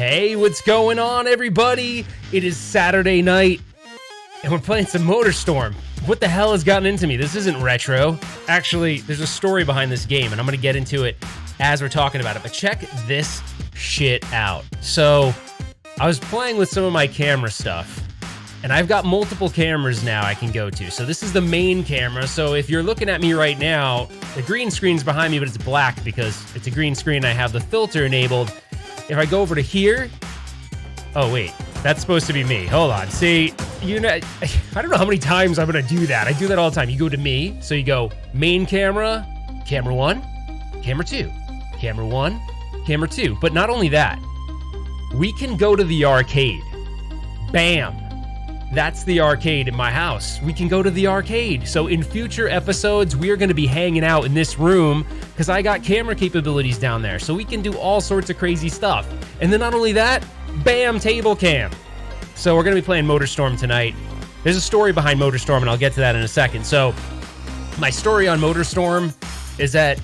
Hey, what's going on, everybody? It is Saturday night, and we're playing some MotorStorm. What the hell has gotten into me? This isn't retro. Actually, there's a story behind this game, and I'm going to get into it as we're talking about it. But check this shit out. So, I was playing with some of my camera stuff, and I've got multiple cameras now I can go to. So this is the main camera. So if you're looking at me right now, the green screen's behind me, but it's black because it's a green screen. I have the filter enabled. If I go over to here, oh wait, that's supposed to be me. Hold on, see, you know, I don't know how many times I'm gonna do that. I do that all the time. You go to me, so you go main camera, camera 1, camera 2, camera 1, camera 2. But not only that, we can go to the arcade. Bam. That's the arcade in my house. We can go to the arcade. So in future episodes, we are going to be hanging out in this room because I got camera capabilities down there. So we can do all sorts of crazy stuff. And then not only that, bam, table cam. So we're going to be playing MotorStorm tonight. There's a story behind MotorStorm, and I'll get to that in a second. So my story on MotorStorm is that,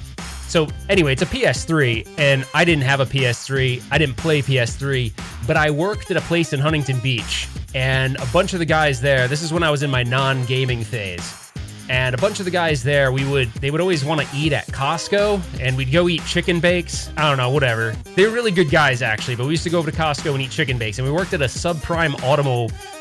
so anyway, it's a PS3, and I didn't have a PS3. I didn't play PS3, but I worked at a place in Huntington Beach. And a bunch of the guys there, this is when I was in my non-gaming phase, and a bunch of the guys there, they would always want to eat at Costco, and we'd go eat chicken bakes. I don't know, whatever. They were really good guys, actually, but we used to go over to Costco and eat chicken bakes, and we worked at a subprime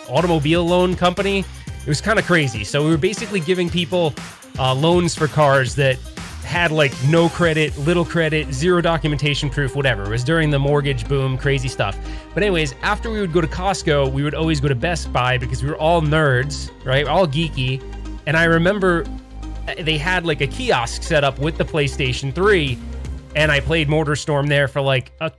automobile loan company. It was kind of crazy. So we were basically giving people loans for cars that had like no credit, little credit, zero documentation proof, whatever. It was during the mortgage boom, crazy stuff. But anyways, after we would go to Costco, we would always go to Best Buy because we were all nerds, right? All geeky. And I remember they had like a kiosk set up with the PlayStation 3, and I played MotorStorm there for like a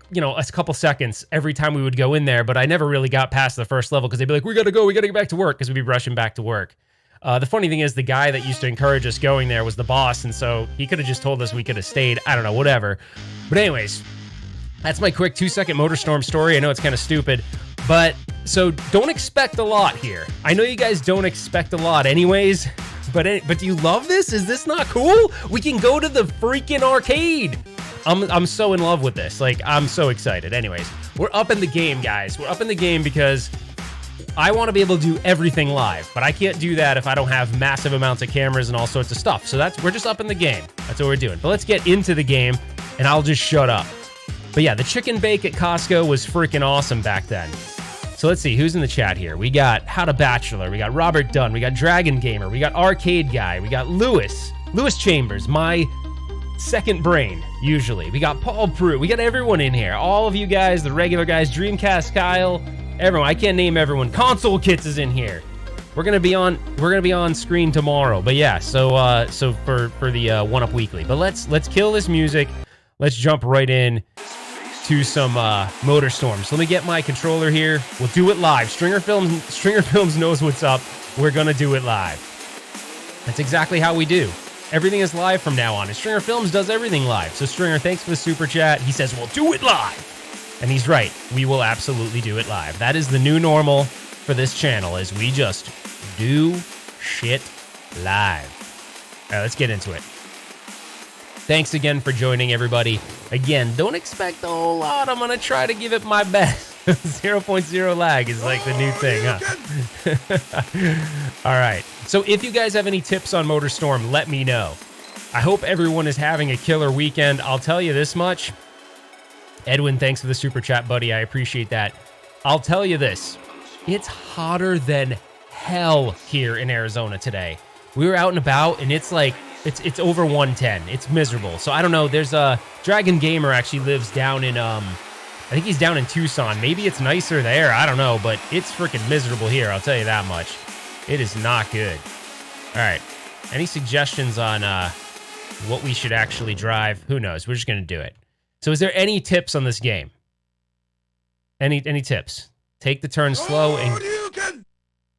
couple seconds every time we would go in there, but I never really got past the first level because they'd be like, we gotta get back to work, because we'd be rushing back to work. The funny thing is, the guy that used to encourage us going there was the boss, and so he could have just told us we could have stayed. I don't know, whatever. But anyways, that's my quick 2-second MotorStorm story. I know it's kind of stupid, but so don't expect a lot here. I know you guys don't expect a lot anyways, but do you love this? Is this not cool? We can go to the freaking arcade. I'm so in love with this. Like, I'm so excited. Anyways, we're up in the game, guys. We're up in the game because I want to be able to do everything live, but I can't do that if I don't have massive amounts of cameras and all sorts of stuff. So we're just up in the game. That's what we're doing. But let's get into the game, and I'll just shut up. But yeah, the chicken bake at Costco was freaking awesome back then. So let's see, who's in the chat here? We got How to Bachelor, we got Robert Dunn, we got Dragon Gamer, we got Arcade Guy, we got Lewis Chambers, my second brain, usually. We got Paul Pruitt, we got everyone in here. All of you guys, the regular guys, Dreamcast Kyle, everyone. I can't name everyone. Console Kits is in here. We're gonna be on screen tomorrow. But yeah, so for the One Up Weekly. But let's kill this music. Let's jump right in to some MotorStorm. So let me get my controller here. We'll do it live. Stringer Films knows what's up. We're gonna do it live. That's exactly how we do. Everything is live from now on. And Stringer Films does everything live. So Stringer, thanks for the super chat. He says we'll do it live. And he's right. We will absolutely do it live. That is the new normal for this channel, is we just do shit live. All right, let's get into it. Thanks again for joining, everybody. Again, don't expect a whole lot. I'm going to try to give it my best. 0.0 lag is like the new thing, huh? All right. So if you guys have any tips on MotorStorm, let me know. I hope everyone is having a killer weekend. I'll tell you this much. Edwin, thanks for the super chat, buddy. I appreciate that. I'll tell you this. It's hotter than hell here in Arizona today. We were out and about, and it's like, it's over 110. It's miserable. So I don't know. There's a Dragon Gamer actually lives down in, I think he's down in Tucson. Maybe it's nicer there. I don't know, but it's freaking miserable here. I'll tell you that much. It is not good. All right. Any suggestions on what we should actually drive? Who knows? We're just going to do it. So is there any tips on this game? Any tips? Take the turn slow and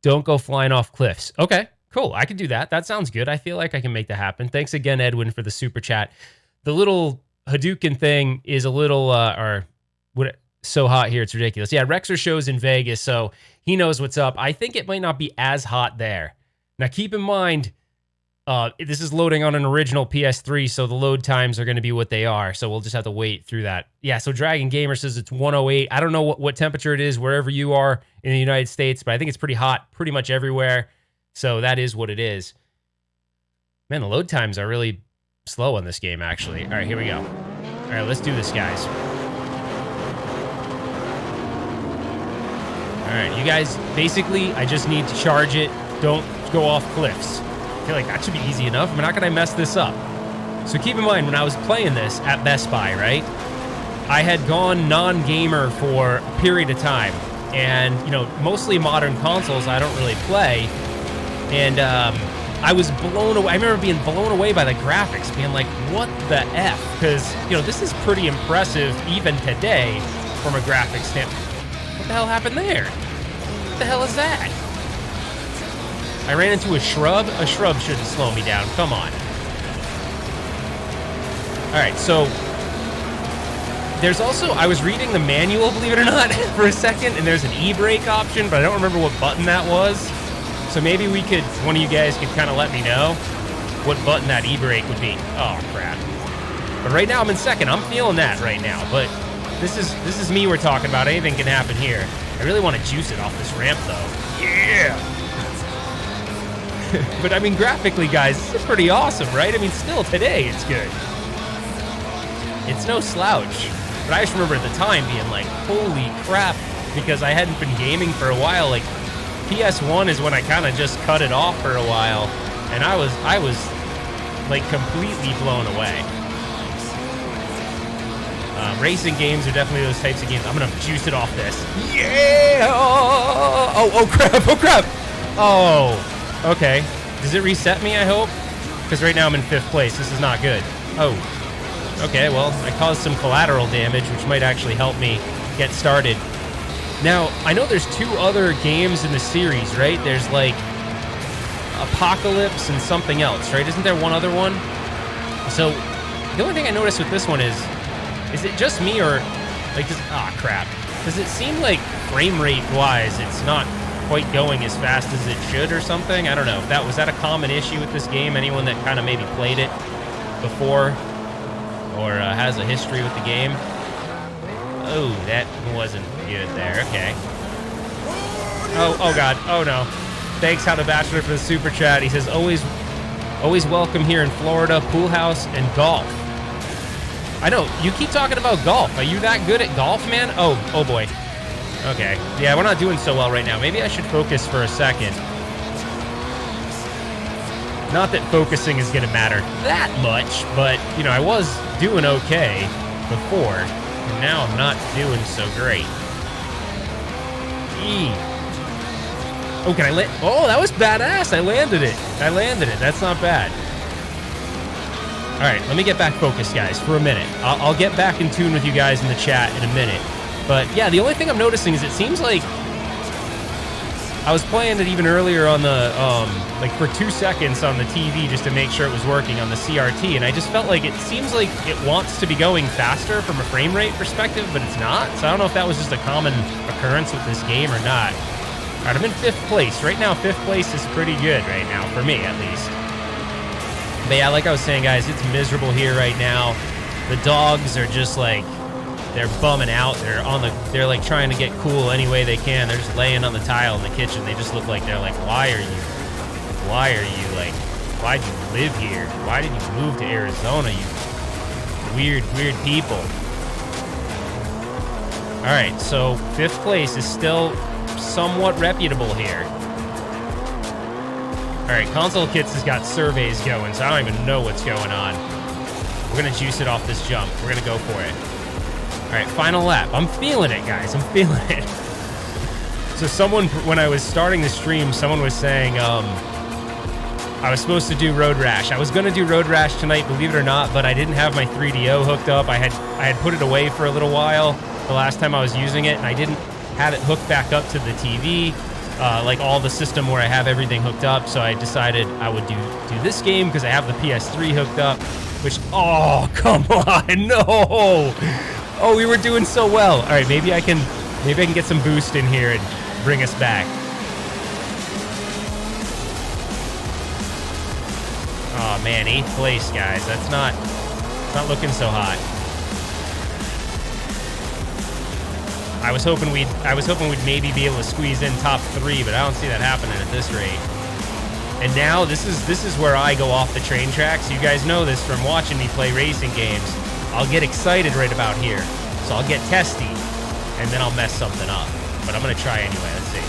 don't go flying off cliffs. Okay, cool. I can do that. That sounds good. I feel like I can make that happen. Thanks again, Edwin, for the super chat. The little Hadouken thing is a little, so hot here, it's ridiculous. Yeah, Rexer shows in Vegas, so he knows what's up. I think it might not be as hot there. Now, keep in mind, This is loading on an original PS3, so the load times are going to be what they are. So we'll just have to wait through that. Yeah, so Dragon Gamer says it's 108. I don't know what temperature it is wherever you are in the United States, but I think it's pretty hot pretty much everywhere. So that is what it is. Man, the load times are really slow on this game, actually. All right, here we go. All right, let's do this, guys. All right, you guys, basically, I just need to charge it. Don't go off cliffs. I feel like that should be easy enough. I mean, how can I mess this up? So keep in mind, when I was playing this at Best Buy, right, I had gone non-gamer for a period of time. And, you know, mostly modern consoles I don't really play. And I was blown away. I remember being blown away by the graphics, being like, what the F? Because, you know, this is pretty impressive even today from a graphics standpoint. What the hell happened there? What the hell is that? I ran into a shrub? A shrub shouldn't slow me down. Come on. All right, so there's also, I was reading the manual, believe it or not, for a second, and there's an e-brake option, but I don't remember what button that was. So maybe we could, one of you guys could kind of let me know what button that e-brake would be. Oh, crap. But right now I'm in second. I'm feeling that right now, but this is me we're talking about. Anything can happen here. I really want to juice it off this ramp, though. Yeah! But I mean, graphically, guys, this is pretty awesome, right? I mean, still today, it's good. It's no slouch. But I just remember at the time being like, holy crap, because I hadn't been gaming for a while. Like, PS1 is when I kind of just cut it off for a while, and I was like completely blown away. Racing games are definitely those types of games. I'm gonna juice it off this. Yeah! Oh crap! Oh crap! Oh. Okay. Does it reset me, I hope? Because right now I'm in 5th place. This is not good. Oh. Okay, well, I caused some collateral damage, which might actually help me get started. Now, I know there's 2 other games in the series, right? There's, like, Apocalypse and something else, right? Isn't there one other one? So, the only thing I noticed with this one is it just me or, like, crap. Does it seem like frame rate-wise it's not quite going as fast as it should or something? I don't know. Was that a common issue with this game? Anyone that kind of maybe played it before or has a history with the game? Oh, that wasn't good there. Okay. Oh God. Oh no. Thanks, How the Bachelor, for the super chat. He says, always welcome here in Florida, pool house and golf. I know, you keep talking about golf. Are you that good at golf, man? Oh boy. Okay. Yeah, we're not doing so well right now. Maybe I should focus for a second. Not that focusing is going to matter that much, but, you know, I was doing okay before, and now I'm not doing so great. Oh, can I land? Oh, that was badass. I landed it. That's not bad. All right, let me get back focused, guys, for a minute. I'll get back in tune with you guys in the chat in a minute. But yeah, the only thing I'm noticing is it seems like I was playing it even earlier on the, like for 2 seconds on the TV just to make sure it was working on the CRT, and I just felt like it seems like it wants to be going faster from a frame rate perspective, but it's not. So I don't know if that was just a common occurrence with this game or not. All right, I'm in 5th place. Right now, 5th place is pretty good right now, for me at least. But yeah, like I was saying, guys, it's miserable here right now. The dogs are just like, they're bumming out. They're like trying to get cool any way they can. They're just laying on the tile in the kitchen. They just look like they're like, why are you like, why'd you live here? Why did you move to Arizona, you weird people? All right, so 5th place is still somewhat reputable here. All right, Console Kits has got surveys going, so I don't even know what's going on. We're gonna juice it off this jump. We're gonna go for it. All right, final lap. I'm feeling it, guys. I'm feeling it. So someone, when I was starting the stream, someone was saying I was supposed to do Road Rash. I was going to do Road Rash tonight, believe it or not, but I didn't have my 3DO hooked up. I had put it away for a little while the last time I was using it, and I didn't have it hooked back up to the TV, like all the system where I have everything hooked up. So I decided I would do this game because I have the PS3 hooked up, which, oh, come on, no. Oh, we were doing so well. All right, maybe I can get some boost in here and bring us back. Oh man, 8th place, guys. It's not looking so hot. I was hoping we'd maybe be able to squeeze in top 3, but I don't see that happening at this rate. And now this is where I go off the train tracks. You guys know this from watching me play racing games. I'll get excited right about here, so I'll get testy, and then I'll mess something up. But I'm gonna try anyway. Let's see.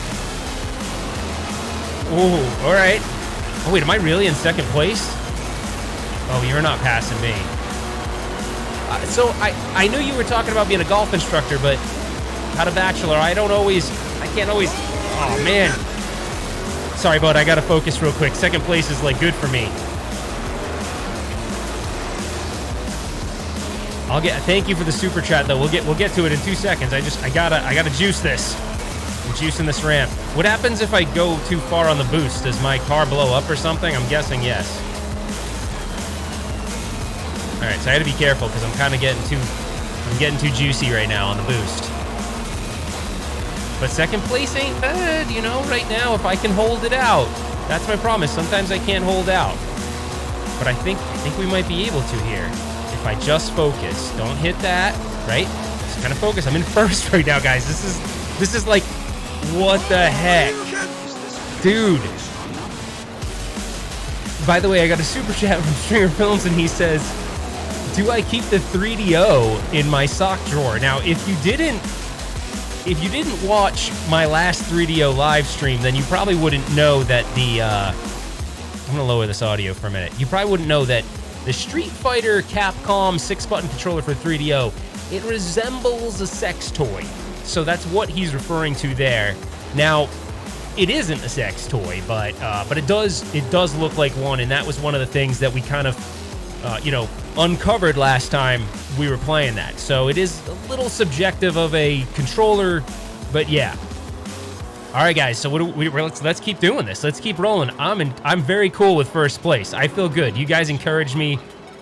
Ooh, all right. Oh wait, am I really in 2nd place? Oh, you're not passing me. So I knew you were talking about being a golf instructor, but not a bachelor. I can't always. Oh man. Sorry, bud. I gotta focus real quick. 2nd place is like good for me. Thank you for the super chat though. We'll get to it in 2 seconds. I gotta juice this. I'm juicing this ramp. What happens if I go too far on the boost? Does my car blow up or something? I'm guessing yes. All right, so I got to be careful because I'm getting too juicy right now on the boost. But 2nd place ain't bad, you know, right now if I can hold it out. That's my promise. Sometimes I can't hold out. But I think we might be able to here. If I just focus. Don't hit that, right? Just kind of focus. I'm in 1st right now, guys. This is like, what the heck? Dude. By the way, I got a super chat from Stringer Films and he says, do I keep the 3DO in my sock drawer? Now, if you didn't watch my last 3DO live stream, then you probably wouldn't know that I'm gonna lower this audio for a minute. You probably wouldn't know that the Street Fighter Capcom 6-button controller for 3DO, it resembles a sex toy. So that's what he's referring to there. Now, it isn't a sex toy, but it does look like one, and that was one of the things that we kind of uncovered last time we were playing that. So it is a little subjective of a controller, but yeah. All right, guys. So let's keep doing this. Let's keep rolling. I'm very cool with 1st place. I feel good. You guys encourage me.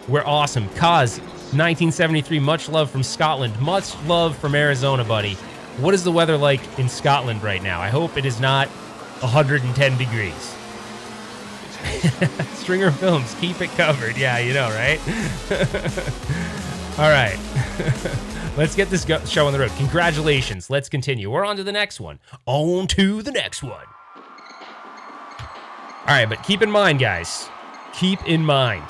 We're awesome. Kaz, 1973. Much love from Scotland. Much love from Arizona, buddy. What is the weather like in Scotland right now? I hope it is not 110 degrees. Stringer Films, keep it covered. Yeah, you know, right? All right. Let's get this show on the road. Congratulations. Let's continue. We're on to the next one. On to the next one. All right, but keep in mind, guys. Keep in mind.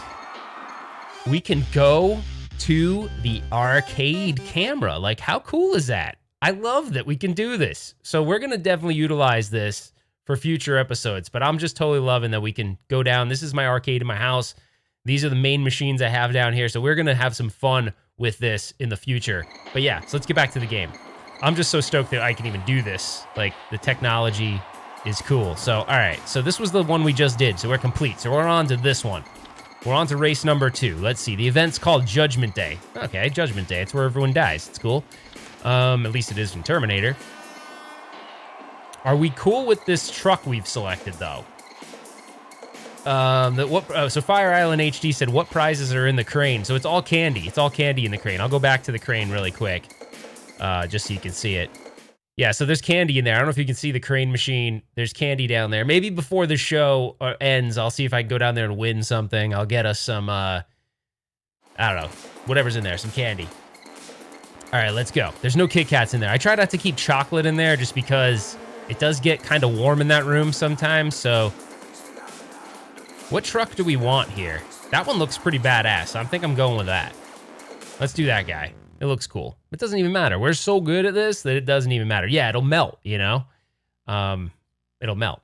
We can go to the arcade camera. Like, how cool is that? I love that we can do this. So we're going to definitely utilize this for future episodes, but I'm just totally loving that we can go down. This is my arcade in my house. These are the main machines I have down here, so we're going to have some fun with this in the future. But yeah, so let's get back to the game. I'm just so stoked that I can even do this. Like, the technology is cool. So, all right, so this was the one we just did, so we're complete. So we're on to this one. We're on to race number 2. Let's see. The event's called Judgment Day. Okay, Judgment Day. It's where everyone dies. It's cool. At least it is in Terminator. Are we cool with this truck we've selected, though? So Fire Island HD said, what prizes are in the crane? So it's all candy. It's all candy in the crane. I'll go back to the crane really quick, just so you can see it. Yeah, so there's candy in there. I don't know if you can see the crane machine. There's candy down there. Maybe before the show ends, I'll see if I can go down there and win something. I'll get us some, I don't know, whatever's in there, some candy. All right, let's go. There's no Kit Kats in there. I try not to keep chocolate in there just because it does get kind of warm in that room sometimes, so... What truck do we want here? That one looks pretty badass. I think I'm going with that. Let's do that guy. It looks cool. It doesn't even matter. We're so good at this that it doesn't even matter. Yeah, it'll melt, you know? It'll melt.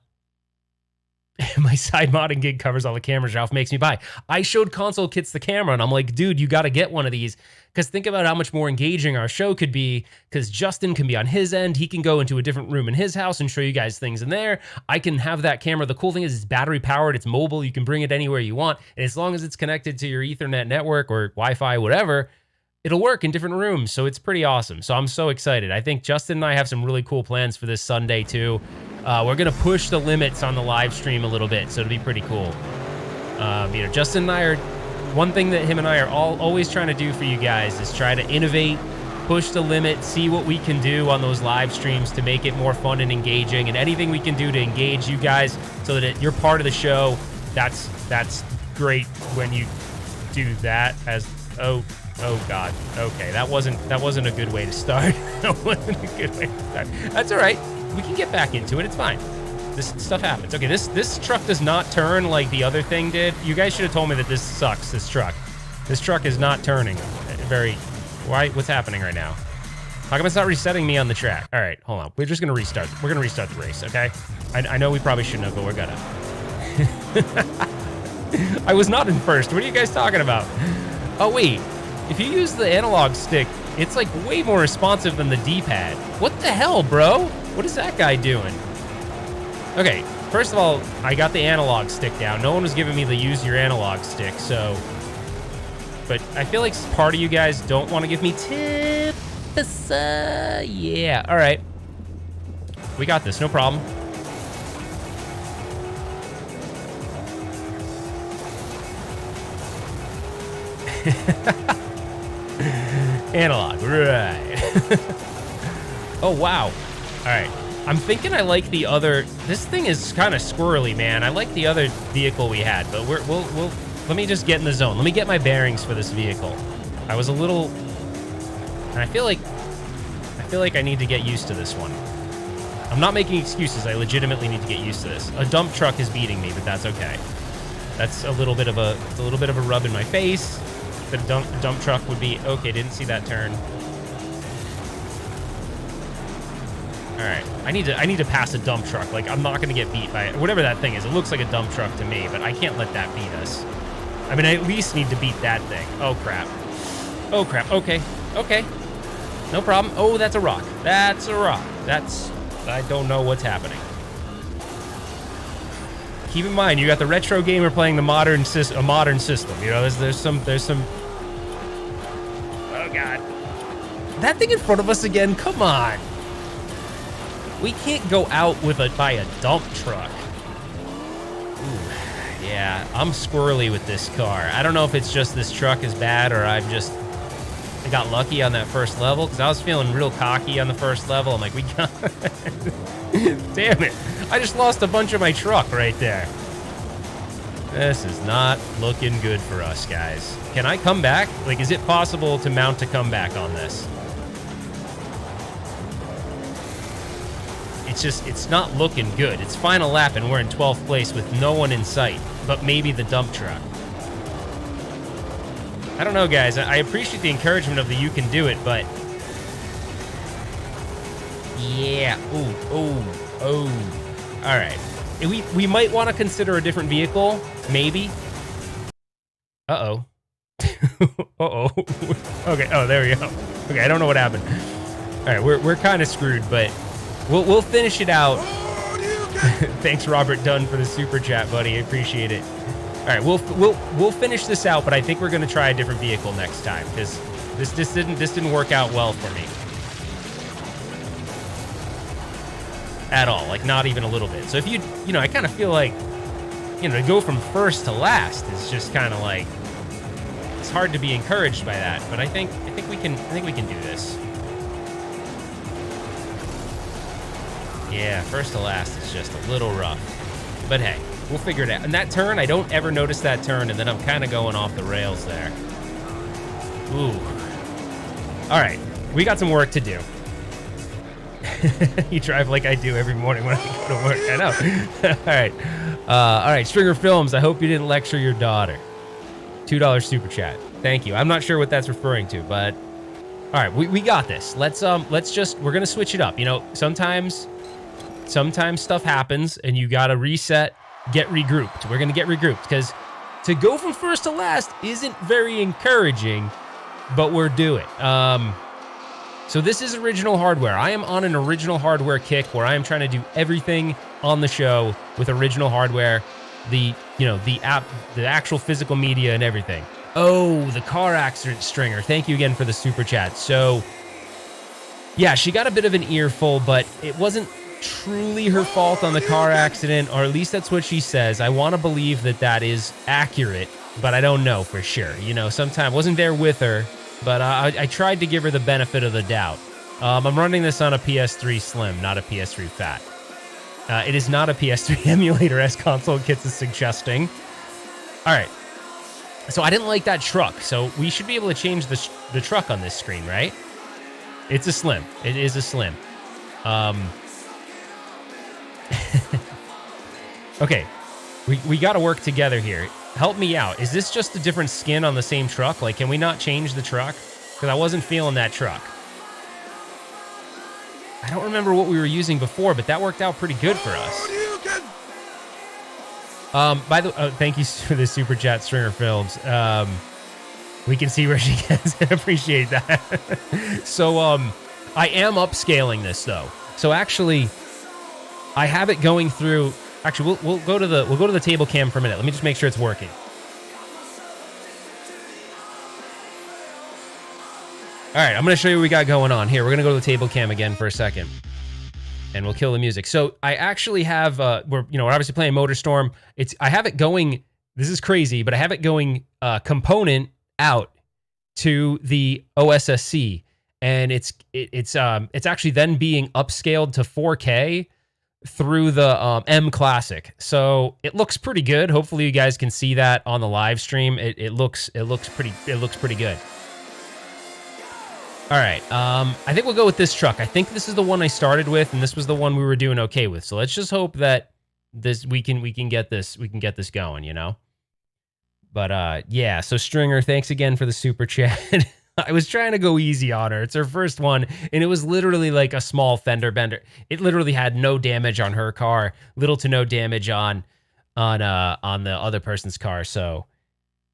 My side modding gig covers all the cameras Ralph makes me buy. I showed Console Kits the camera, and I'm like, dude, you got to get one of these. Because think about how much more engaging our show could be, because Justin can be on his end. He can go into a different room in his house and show you guys things in there. I can have that camera. The cool thing is it's battery powered. It's mobile. You can bring it anywhere you want. And as long as it's connected to your Ethernet network or Wi-Fi, whatever, it'll work in different rooms. So it's pretty awesome. So I'm so excited. I think Justin and I have some really cool plans for this Sunday, too. We're going to push the limits on the live stream a little bit, so it'll be pretty cool. Justin and I are... One thing that him and I are always trying to do for you guys is try to innovate, push the limit, see what we can do on those live streams to make it more fun and engaging, and anything we can do to engage you guys so that you're part of the show, that's great when you do that as, oh God. Okay, that wasn't a good way to start. That wasn't a good way to start. That's all right. We can get back into it. It's fine. This stuff happens. Okay, this truck does not turn like the other thing did. You guys should have told me that this sucks, this truck. This truck is not turning very... Why? What's happening right now? How come it's not resetting me on the track? All right, hold on. We're just gonna restart. We're gonna restart the race, okay? I know we probably shouldn't have, but we're gonna. I was not in first. What are you guys talking about? Oh, wait. If you use the analog stick, it's like way more responsive than the D-pad. What the hell, bro? What is that guy doing? Okay, first of all, I got the analog stick down. No one was giving me the use your analog stick, so... But I feel like part of you guys don't want to give me tips. Yeah, all right. We got this, no problem. Analog, right. Oh, wow. All right. I'm thinking I like the other... This thing is kind of squirrely, man. I like the other vehicle we had, but we'll let me just get in the zone. Let me get my bearings for this vehicle. I was a little... And I feel like I need to get used to this one. I'm not making excuses. I legitimately need to get used to this. A dump truck is beating me, but that's okay. That's a little bit of a rub in my face. The dump truck would be okay. Didn't see that turn. All right, I need to pass a dump truck. Like, I'm not gonna get beat by it. Whatever that thing is. It looks like a dump truck to me, but I can't let that beat us. I mean, I at least need to beat that thing. Oh crap. Oh crap. Okay. Okay. No problem. Oh, that's a rock. That's a rock. I don't know what's happening. Keep in mind, you got the retro gamer playing the modern system. You know, there's some. Oh God. That thing in front of us again. Come on. We can't go out by a dump truck. Ooh, yeah, I'm squirrely with this car. I don't know if it's just this truck is bad or I got lucky on that first level because I was feeling real cocky on the first level. I'm like, we got... Damn it. I just lost a bunch of my truck right there. This is not looking good for us, guys. Can I come back? Like, is it possible to mount a comeback on this? It's not looking good. It's final lap and we're in 12th place with no one in sight, but maybe the dump truck. I don't know, guys. I appreciate the encouragement of the you can do it, but... Yeah. Ooh. All right. We might want to consider a different vehicle, maybe. Uh-oh. Uh-oh. Okay, oh, there we go. Okay, I don't know what happened. All right, we're kind of screwed, but... We'll finish it out. Thanks, Robert Dunn, for the super chat, buddy. I appreciate it. All right, we'll finish this out, but I think we're gonna try a different vehicle next time because this didn't work out well for me at all. Like not even a little bit. So if you know, I kind of feel like to go from first to last is just kind of like it's hard to be encouraged by that. But I think we can do this. Yeah, first to last is just a little rough. But hey, we'll figure it out. And that turn, I don't ever notice that turn, and then I'm kind of going off the rails there. Ooh. All right, we got some work to do. You drive like I do every morning when I go to work. I know. All right, Stringer Films, I hope you didn't lecture your daughter. $2 super chat. Thank you. I'm not sure what that's referring to, but... All right, we got this. Let's just... We're going to switch it up. You know, sometimes stuff happens and you gotta reset, get regrouped. We're gonna get regrouped because to go from first to last isn't very encouraging, but we're doing it. So this is original hardware. I am on an original hardware kick where I am trying to do everything on the show with original hardware, the actual physical media and everything. Oh, the car accident Stringer. Thank you again for the super chat. So yeah, she got a bit of an earful, but it wasn't truly her fault on the car accident, or at least that's what she says. I want to believe that is accurate, but I don't know for sure. You know, sometimes wasn't there with her, but I tried to give her the benefit of the doubt. I'm running this on a PS3 Slim, not a PS3 Fat. It is not a PS3 emulator, as Console Kits is suggesting. All right, So I didn't like that truck. So we should be able to change the truck on this screen, right? It's a slim. It is a slim. Okay, we got to work together here. Help me out. Is this just a different skin on the same truck? Like, can we not change the truck? Because I wasn't feeling that truck. I don't remember what we were using before, but that worked out pretty good for us. By the way, thank you for the super chat, Stringer Films. We can see where she gets it. Appreciate that. So, I am upscaling this though. So actually, I have it going through. Actually, we'll go to the table cam for a minute. Let me just make sure it's working. All right, I'm going to show you what we got going on here. We're going to go to the table cam again for a second, and we'll kill the music. So I actually have, we're obviously playing MotorStorm. I have it going. This is crazy, but I have it going component out to the OSSC, and it's actually then being upscaled to 4K through the M Classic. So it looks pretty good. Hopefully you guys can see that on the live stream. It looks pretty good. All right, I think we'll go with this truck. I think this is the one I started with, and this was the one we were doing okay with. So let's just hope that we can get this going, you know. But yeah. So Stringer, thanks again for the super chat. I was trying to go easy on her. It's her first one, and it was literally like a small fender bender. It literally had no damage on her car, little to no damage on the other person's car. So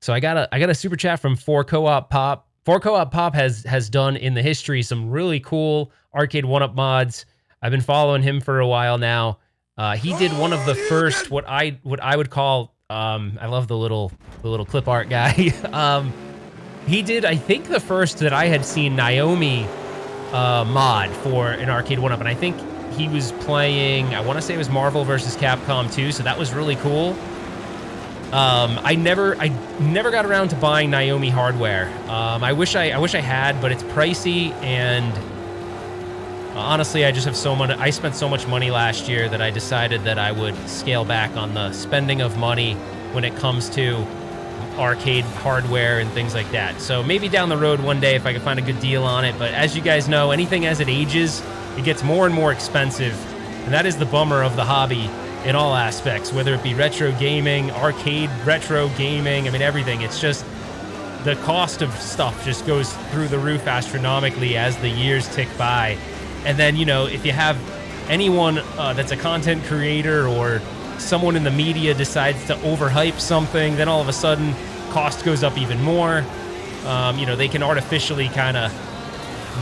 I got a super chat from 4 Co-op Pop. 4 Co-op Pop has done in the history some really cool arcade 1-up mods. I've been following him for a while now. He did one of the first what I would call I love the little clip art guy. He did, I think, the first that I had seen Naomi mod for an arcade 1-up, and I think he was playing, I want to say it was Marvel vs. Capcom 2, so that was really cool. I never got around to buying Naomi hardware. I wish I had, but it's pricey, and honestly, I just have so much. I spent so much money last year that I decided that I would scale back on the spending of money when it comes to arcade hardware and things like that. So maybe down the road one day if I can find a good deal on it. But as you guys know, anything as it ages, it gets more and more expensive, and that is the bummer of the hobby. In all aspects, whether it be retro gaming, arcade retro gaming, I mean everything. It's just the cost of stuff just goes through the roof astronomically as the years tick by. And then, you know, if you have anyone that's a content creator or someone in the media decides to overhype something, then all of a sudden cost goes up even more. You know, they can artificially kind of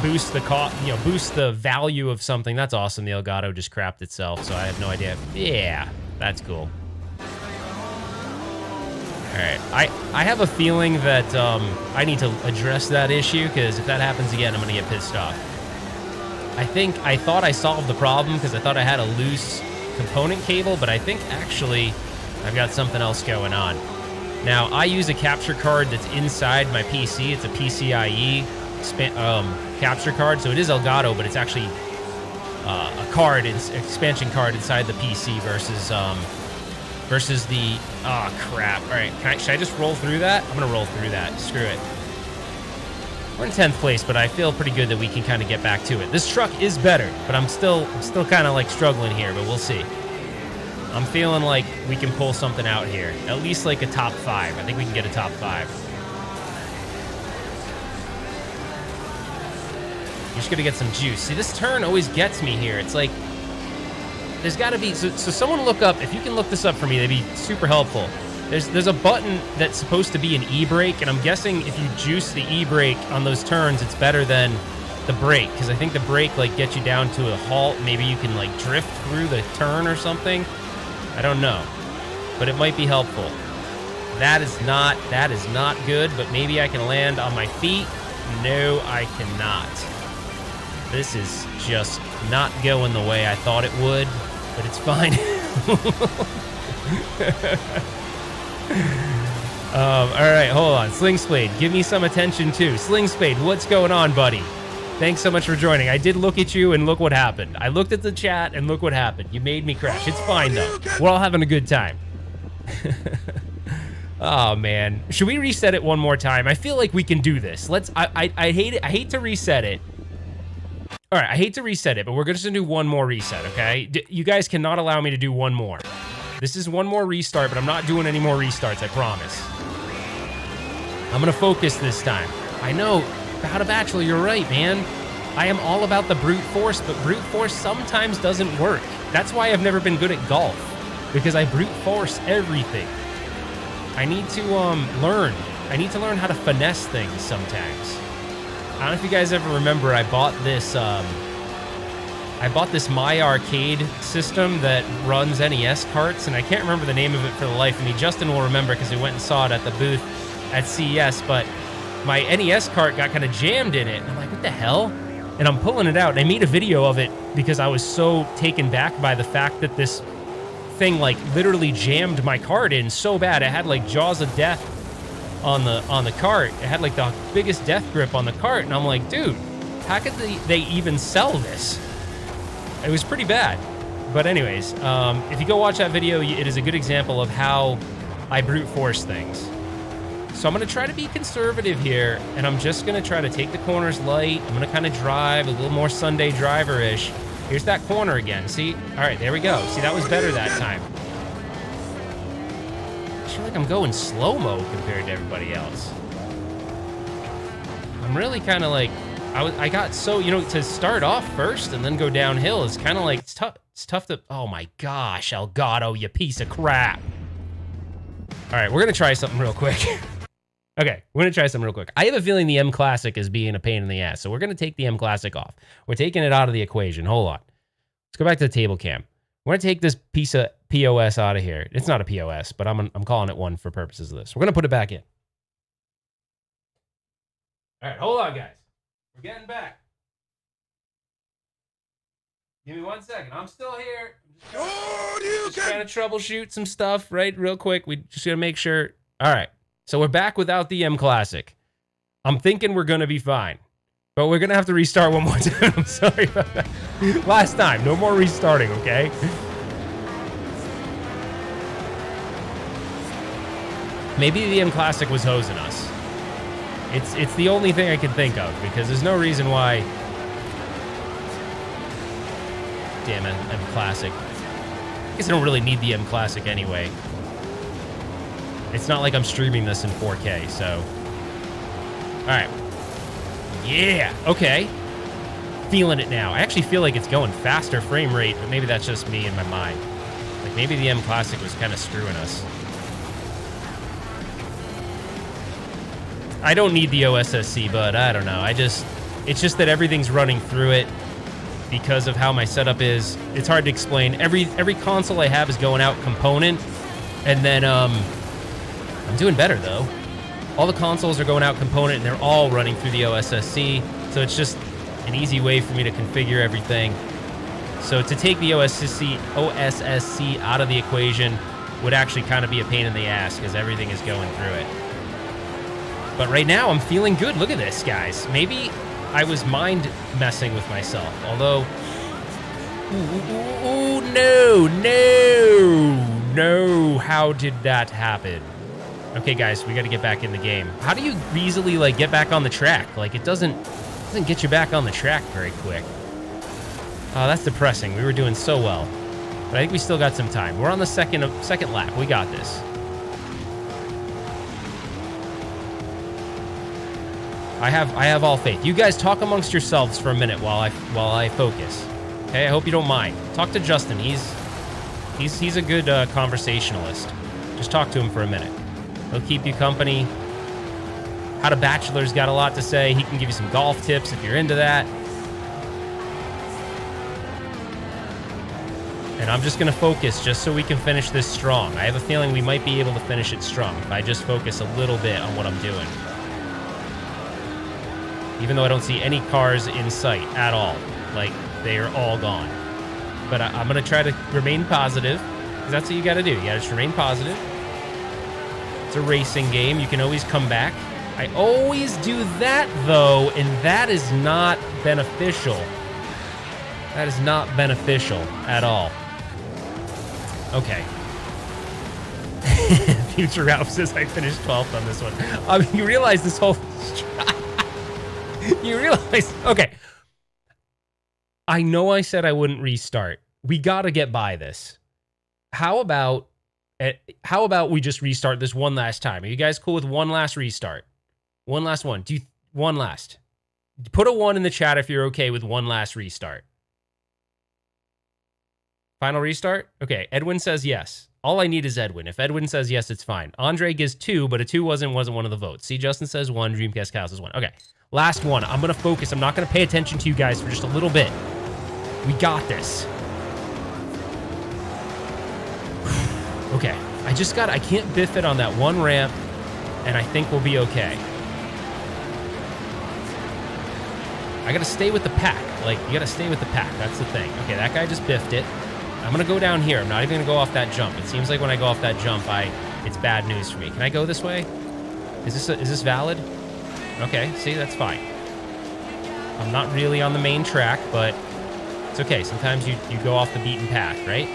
boost the boost the value of something. That's awesome. The Elgato just crapped itself, so I have no idea. Yeah, that's cool. All right, I have a feeling that I need to address that issue, because if that happens again, I'm gonna get pissed off. I thought I solved the problem because I thought I had a loose component cable, but I think actually I've got something else going on. Now, I use a capture card that's inside my PC. It's a PCIe capture card, so it is Elgato, but it's actually a card, it's expansion card inside the PC versus the, oh crap. All right, should I just roll through that? I'm gonna roll through that, screw it. We're in 10th place, but I feel pretty good that we can kind of get back to it. This truck is better, but I'm still kind of like struggling here, but we'll see. I'm feeling like we can pull something out here, at least like a top 5. I think we can get a top 5. You're just gonna get some juice. See, this turn always gets me here. It's like, there's gotta be, so someone look up, if you can look this up for me, that'd be super helpful. There's a button that's supposed to be an e-brake, and I'm guessing if you juice the e-brake on those turns, it's better than the brake, because I think the brake like gets you down to a halt. Maybe you can like drift through the turn or something. I don't know, but it might be helpful. That is not good, but maybe I can land on my feet. No, I cannot. This is just not going the way I thought it would, but it's fine. All right, hold on. Sling Spade, give me some attention too. Sling Spade, what's going on, buddy? Thanks so much for joining. I did look at you and look what happened. I looked at the chat and look what happened. You made me crash. It's fine though. We're all having a good time. Oh man, should we reset it one more time? I feel like we can do this. Let's. I hate it. I hate to reset it. All right, I hate to reset it, but we're just gonna do one more reset, okay? You guys cannot allow me to do one more. This is one more restart, but I'm not doing any more restarts. I promise. I'm gonna focus this time. I know, How to Bachelor, you're right, man. I am all about the brute force, but brute force sometimes doesn't work. That's why I've never been good at golf, because I brute force everything. I need to learn. I need to learn how to finesse things sometimes. I don't know if you guys ever remember, I bought this My Arcade system that runs NES carts, and I can't remember the name of it for the life of me. Justin will remember because we went and saw it at the booth at CES, but my NES cart got kind of jammed in it. And I'm like, what the hell? And I'm pulling it out, and I made a video of it because I was so taken back by the fact that this thing like literally jammed my cart in so bad. It had like jaws of death on the cart. It had like the biggest death grip on the cart, and I'm like, dude, how could they even sell this? It was pretty bad. But anyways, if you go watch that video, it is a good example of how I brute force things. So I'm gonna try to be conservative here, and I'm just gonna try to take the corners light. I'm gonna kind of drive a little more Sunday driver-ish. Here's that corner again, see? All right, there we go. See, that was better that time. I feel like I'm going slow-mo compared to everybody else. I'm really kind of like, I got so, to start off first and then go downhill is kind of like, it's tough to, oh my gosh, Elgato, you piece of crap. All right, we're gonna try something real quick. Okay, we're gonna try something real quick. I have a feeling the M Classic is being a pain in the ass, so we're gonna take the M Classic off. We're taking it out of the equation. Hold on. Let's go back to the table cam. We're gonna take this piece of POS out of here. It's not a POS, but I'm calling it one for purposes of this. We're gonna put it back in. All right, hold on, guys. We're getting back. Give me 1 second. I'm still here. Just trying to troubleshoot some stuff, right? Real quick. We just gotta make sure. All right. So we're back without the M Classic. I'm thinking we're gonna be fine, but we're gonna have to restart one more time. I'm sorry about that. Last time, no more restarting, okay? Maybe the M Classic was hosing us. It's the only thing I can think of, because there's no reason why. Damn it, M Classic. I guess I don't really need the M Classic anyway. It's not like I'm streaming this in 4K, so. All right. Yeah, okay. Feeling it now. I actually feel like it's going faster frame rate, but maybe that's just me in my mind. Like maybe the M Classic was kind of screwing us. I don't need the OSSC, but I don't know. It's just that everything's running through it because of how my setup is. It's hard to explain. Every console I have is going out component, and then I'm doing better though. All the consoles are going out component, and they're all running through the OSSC, so it's just an easy way for me to configure everything. So to take the OSSC out of the equation would actually kind of be a pain in the ass because everything is going through it. But right now I'm feeling good. Look at this, guys. Maybe I was mind messing with myself, although, no, how did that happen? Okay, guys, we got to get back in the game. How do you easily like get back on the track? Like it doesn't get you back on the track very quick. Oh, that's depressing. We were doing so well, but I think we still got some time. We're on the second lap. We got this. I have all faith. You guys talk amongst yourselves for a minute while I focus. Okay, I hope you don't mind. Talk to Justin. He's a good conversationalist. Just talk to him for a minute. He'll keep you company. How to Bachelor's got a lot to say. He can give you some golf tips if you're into that. And I'm just going to focus just so we can finish this strong. I have a feeling we might be able to finish it strong if I just focus a little bit on what I'm doing. Even though I don't see any cars in sight at all. Like, they are all gone. But I'm going to try to remain positive, because that's what you got to do. You got to just remain positive. It's a racing game. You can always come back. I always do that, though, and that is not beneficial. That is not beneficial at all. Okay. Future Ralph says I finished 12th on this one. You realize this whole... you realize... Okay. I know I said I wouldn't restart. We got to get by this. How about we just restart this one last time? Are you guys cool with one last restart? One last one. One last. Put a 1 in the chat if you're okay with one last restart. Final restart? Okay, Edwin says yes. All I need is Edwin. If Edwin says yes, it's fine. Andre gives 2, but a 2 wasn't one of the votes. See, Justin says 1, Dreamcast Cows says 1. Okay, last one. I'm going to focus. I'm not going to pay attention to you guys for just a little bit. We got this. Okay, I can't biff it on that one ramp, and I think we'll be okay. I gotta stay with the pack. Like, you gotta stay with the pack. That's the thing. Okay, that guy just biffed it. I'm gonna go down here. I'm not even gonna go off that jump. It seems like when I go off that jump, it's bad news for me. Can I go this way? Is this valid? Okay, see, that's fine. I'm not really on the main track, but it's okay. Sometimes you go off the beaten path, right?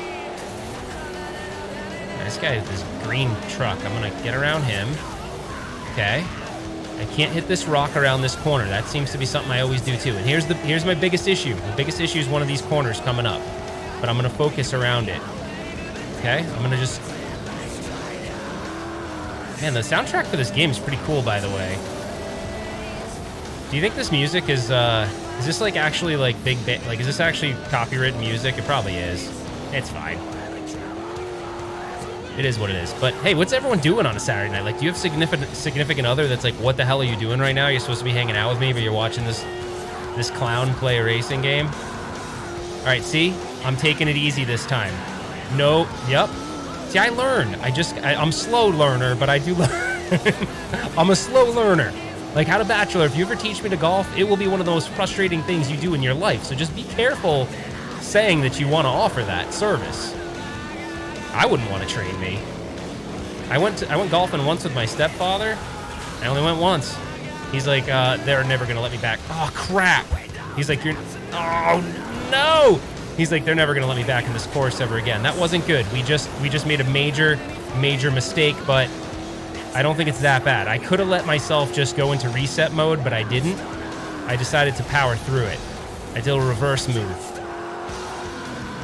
This guy with this green truck. I'm gonna get around him. Okay. I can't hit this rock around this corner. That seems to be something I always do too. And here's my biggest issue. The biggest issue is one of these corners coming up. But I'm gonna focus around it. Okay? I'm gonna just... Man, the soundtrack for this game is pretty cool, by the way. Do you think this music is this like actually like like, is this actually copyrighted music? It probably is. It's fine. It is what it is. But hey, what's everyone doing on a Saturday night? Like, do you have significant other that's like, what the hell are you doing right now? You're supposed to be hanging out with me, but you're watching this clown play a racing game? All right, see? I'm taking it easy this time. No, yep. See, I learn. I'm a slow learner, but I do learn. I'm a slow learner. Like, how to Bachelor, if you ever teach me to golf, it will be one of the most frustrating things you do in your life. So just be careful saying that you want to offer that service. I wouldn't want to train me. I went golfing once with my stepfather. I only went once. He's like, they're never gonna let me back. Oh crap! He's like, oh no! He's like, they're never gonna let me back in this course ever again. That wasn't good. We just made a major mistake, but I don't think it's that bad. I could have let myself just go into reset mode, but I didn't. I decided to power through it. I did a reverse move,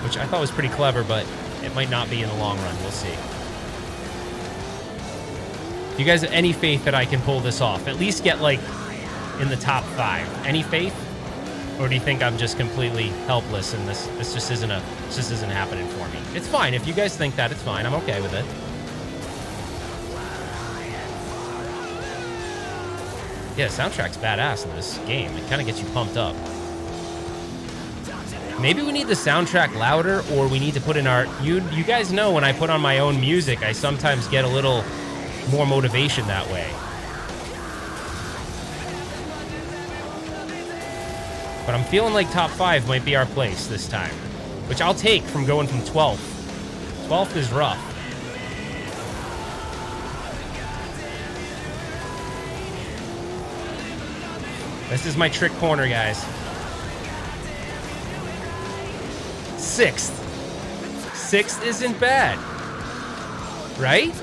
which I thought was pretty clever, but it might not be in the long run. We'll see. Do you guys have any faith that I can pull this off? At least get, like, in the top 5. Any faith? Or do you think I'm just completely helpless and this just isn't happening for me? It's fine. If you guys think that, it's fine. I'm okay with it. Yeah, the soundtrack's badass in this game. It kind of gets you pumped up. Maybe we need the soundtrack louder, or we need to put in our... You guys know when I put on my own music, I sometimes get a little more motivation that way. But I'm feeling like top 5 might be our place this time, which I'll take from going from 12th. 12th is rough. This is my trick corner, guys. 6th. 6th isn't bad. Right?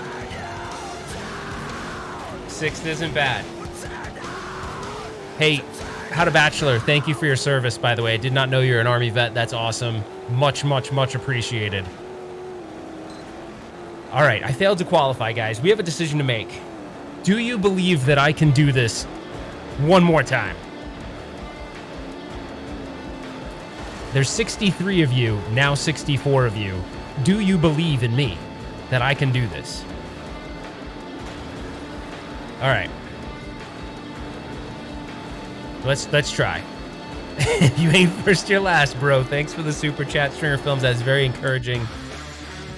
6th isn't bad. Hey, How to Bachelor, thank you for your service, by the way. I did not know you're an Army vet. That's awesome. Much, much, much appreciated. All right, I failed to qualify, guys. We have a decision to make. Do you believe that I can do this one more time? There's 63 of you, now 64 of you. Do you believe in me that I can do this? All right. Let's try. If you ain't first, you're last, bro. Thanks for the super chat, Stringer Films. That's very encouraging.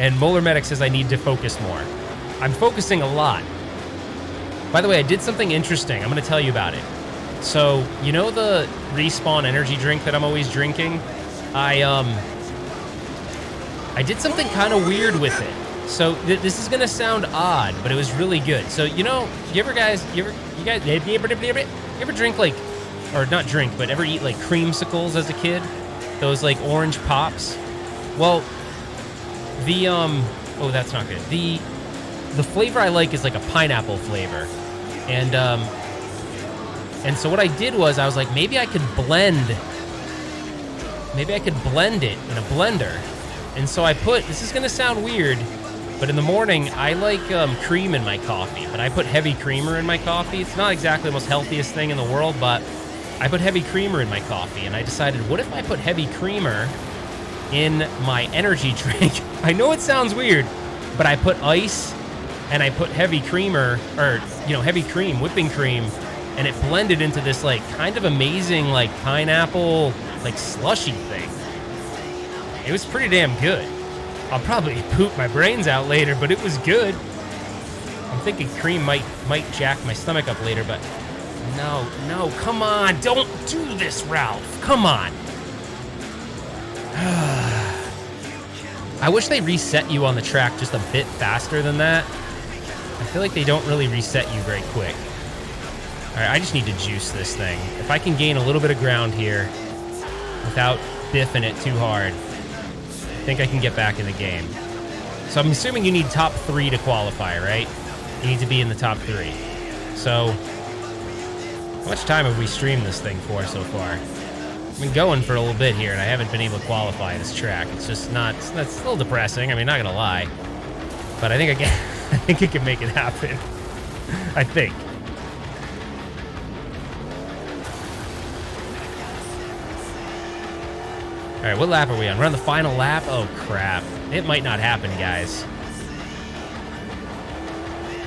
And Molar Medic says I need to focus more. I'm focusing a lot. By the way, I did something interesting. I'm going to tell you about it. So, you know the Respawn energy drink that I'm always drinking? I did something kind of weird with it. So this is gonna sound odd, but it was really good. So you know, you ever drink like, or not drink, but ever eat like creamsicles as a kid? Those like orange pops. Well, the oh, that's not good. The the flavor I like is like a pineapple flavor. And so what I did was I was like, maybe I could blend it in a blender. And so I put, this is gonna sound weird, but in the morning, I like cream in my coffee, but I put heavy creamer in my coffee. It's not exactly the most healthiest thing in the world, but I put heavy creamer in my coffee, and I decided, what if I put heavy creamer in my energy drink? I know it sounds weird, but I put ice and I put heavy creamer, or, heavy cream, whipping cream, and it blended into this, like, kind of amazing, like, pineapple, like, slushy thing. It was pretty damn good. I'll probably poop my brains out later, but it was good. I'm thinking cream might jack my stomach up later, but no, come on. Don't do this, Ralph. Come on. I wish they reset you on the track just a bit faster than that. I feel like they don't really reset you very quick. All right, I just need to juice this thing. If I can gain a little bit of ground here without biffing it too hard, I think I can get back in the game. So I'm assuming you need top 3 to qualify, right? You need to be in the top 3. So, how much time have we streamed this thing for so far? I've been going for a little bit here, and I haven't been able to qualify this track. It's just not, that's a little depressing. I mean, not gonna lie. But I think I think I can make it happen. I think. All right, what lap are we on? We're on the final lap? Oh, crap. It might not happen, guys.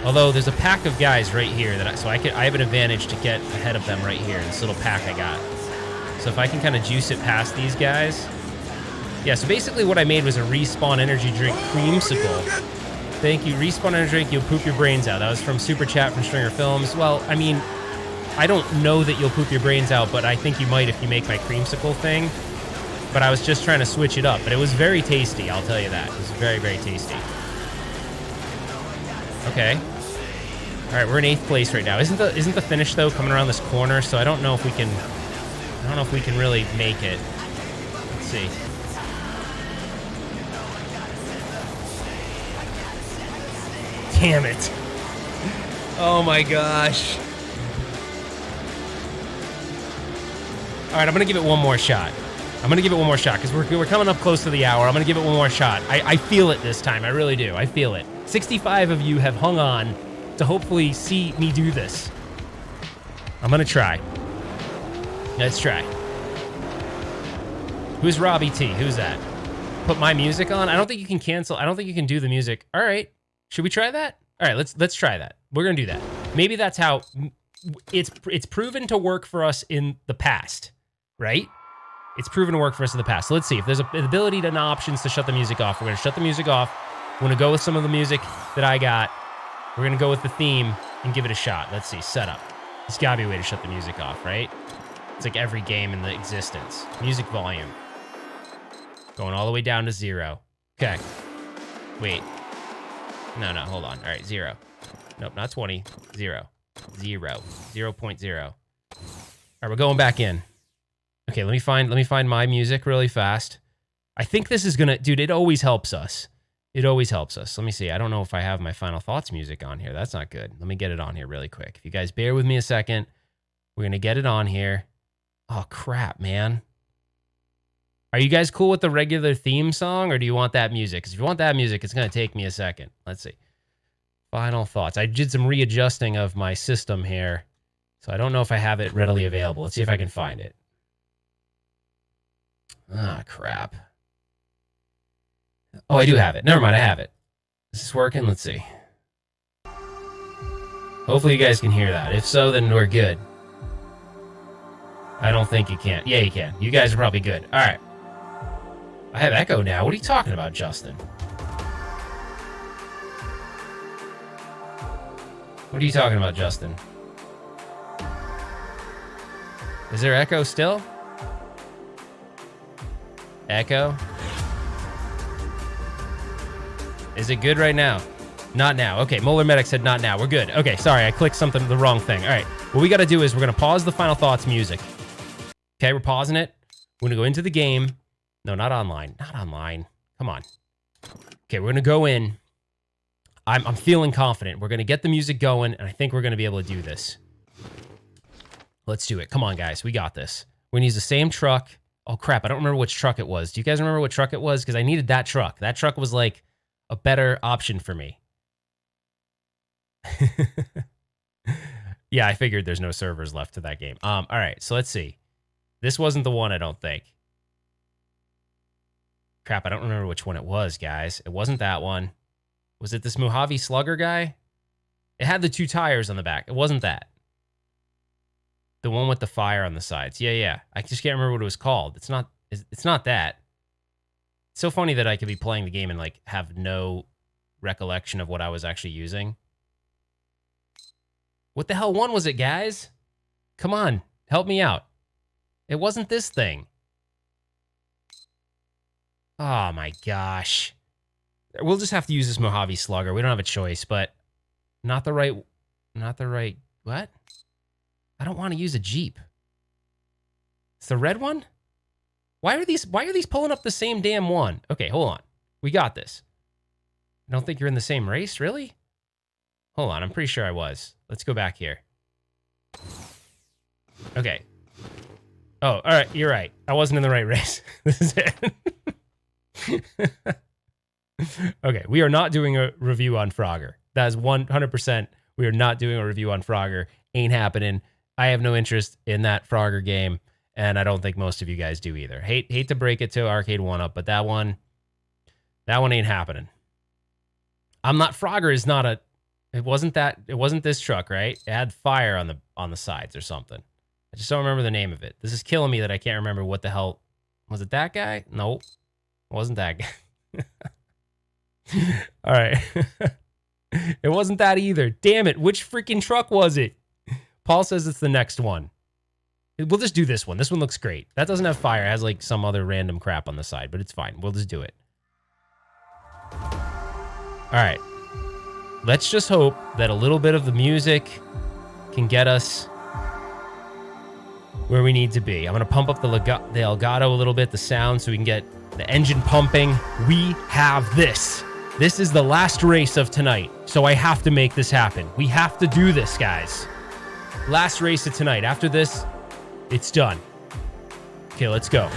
Although there's a pack of guys right here that I have an advantage to get ahead of them right here, this little pack I got. So if I can kind of juice it past these guys. Yeah, so basically what I made was a Respawn energy drink creamsicle. Thank you. Respawn energy drink, you'll poop your brains out. That was from Super Chat from Stringer Films. Well, I mean, I don't know that you'll poop your brains out, but I think you might if you make my creamsicle thing. But I was just trying to switch it up. But it was very tasty, I'll tell you that. It was very, very tasty. Okay. All right, we're in 8th place right now. Isn't the finish though coming around this corner? So I don't know if we can really make it. Let's see. Damn it. Oh my gosh. All right, I'm going to give it one more shot. Because we're coming up close to the hour. I'm going to give it one more shot. I feel it this time. I really do. I feel it. 65 of you have hung on to hopefully see me do this. I'm going to try. Let's try. Who's Robbie T? Who's that? Put my music on? I don't think you can cancel. I don't think you can do the music. All right. Should we try that? All right, let's try that. We're going to do that. Maybe that's how it's proven to work for us in the past, right? It's proven to work for us in the past. So let's see if there's an ability and options to shut the music off. We're going to shut the music off. We're going to go with some of the music that I got. We're going to go with the theme and give it a shot. Let's see. Setup. There's got to be a way to shut the music off, right? It's like every game in the existence. Music volume. Going all the way down to 0. Okay. Wait. No, hold on. All right, 0. Nope, not 20. 0. 0. 0.0. All right, we're going back in. Okay, let me find my music really fast. I think this is gonna, dude, it always helps us. It always helps us. Let me see. I don't know if I have my Final Thoughts music on here. That's not good. Let me get it on here really quick. If you guys bear with me a second, we're gonna get it on here. Oh, crap, man. Are you guys cool with the regular theme song, or do you want that music? Because if you want that music, it's going to take me a second. Let's see. Final Thoughts. I did some readjusting of my system here, so I don't know if I have it readily available. Let's see if I can find it. Ah, crap. Oh, I do have it. Never mind, I have it. Is this working? Let's see. Hopefully you guys can hear that. If so, then we're good. I don't think you can. Yeah, you can. You guys are probably good. All right. I have echo now. What are you talking about, Justin? What are you talking about, Justin? Is there echo still? Echo? Is it good right now? Not now. Okay, Molar Medic said not now. We're good. Okay, sorry. I clicked the wrong thing. All right. What we got to do is we're going to pause the Final Thoughts music. Okay, we're pausing it. We're going to go into the game. No, not online. Not online. Come on. Okay, we're going to go in. I'm feeling confident. We're going to get the music going, and I think we're going to be able to do this. Let's do it. Come on, guys. We got this. We're going to use the same truck. Oh, crap. I don't remember which truck it was. Do you guys remember what truck it was? Because I needed that truck. That truck was like a better option for me. Yeah, I figured there's no servers left to that game. All right, so let's see. This wasn't the one, I don't think. Crap, I don't remember which one it was, guys. It wasn't that one. Was it this Mojave Slugger guy? It had the 2 tires on the back. It wasn't that. The one with the fire on the sides. Yeah. I just can't remember what it was called. It's not that. It's so funny that I could be playing the game and like have no recollection of what I was actually using. What the hell one was it, guys? Come on, help me out. It wasn't this thing. Oh my gosh. We'll just have to use this Mojave Slugger. We don't have a choice, but not the right, what? I don't want to use a Jeep. It's the red one? Why are these pulling up the same damn one? Okay, hold on. We got this. I don't think you're in the same race, really? Hold on, I'm pretty sure I was. Let's go back here. Okay. Oh, all right, you're right. I wasn't in the right race. This is it. Okay, we are not doing a review on Frogger. That is 100%. We are not doing a review on Frogger. Ain't happening. I have no interest in that Frogger game, and I don't think most of you guys do either. Hate to break it to Arcade 1-Up, but that one ain't happening. Frogger is not a. It wasn't this truck, right? It had fire on the sides or something. I just don't remember the name of it. This is killing me that I can't remember what the hell. Was it that guy? Nope. It wasn't that guy. All right. It wasn't that either. Damn it. Which freaking truck was it? Paul says it's the next one. We'll just do this one. This one looks great. That doesn't have fire. It has like some other random crap on the side, but it's fine. We'll just do it. All right. Let's just hope that a little bit of the music can get us where we need to be. I'm going to pump up the Elgato a little bit, the sound, so we can get the engine pumping. We have this. This is the last race of tonight, so I have to make this happen. We have to do this, guys. Last race of tonight. After this, it's done. Okay, let's go.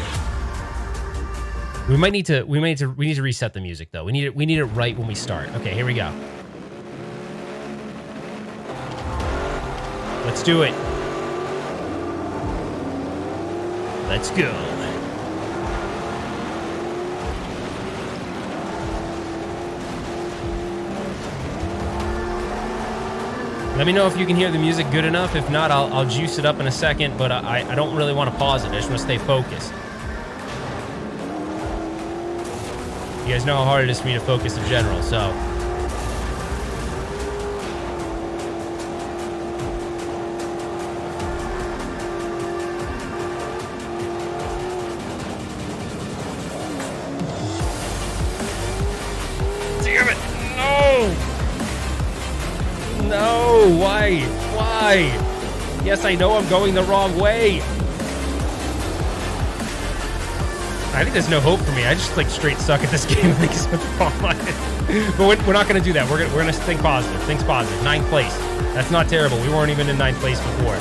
We need to reset the music though. We need it right when we start. Okay, here we go. Let's do it. Let's go. Let me know if you can hear the music good enough. If not, I'll juice it up in a second, but I don't really want to pause it. I just want to stay focused. You guys know how hard it is for me to focus in general, so. Damn it! No! No! Why? Why? Yes, I know I'm going the wrong way. I think there's no hope for me. I just like straight suck at this game. I think it's but we're not going to do that. We're going to think positive. Think positive. 9th place. That's not terrible. We weren't even in 9th place before.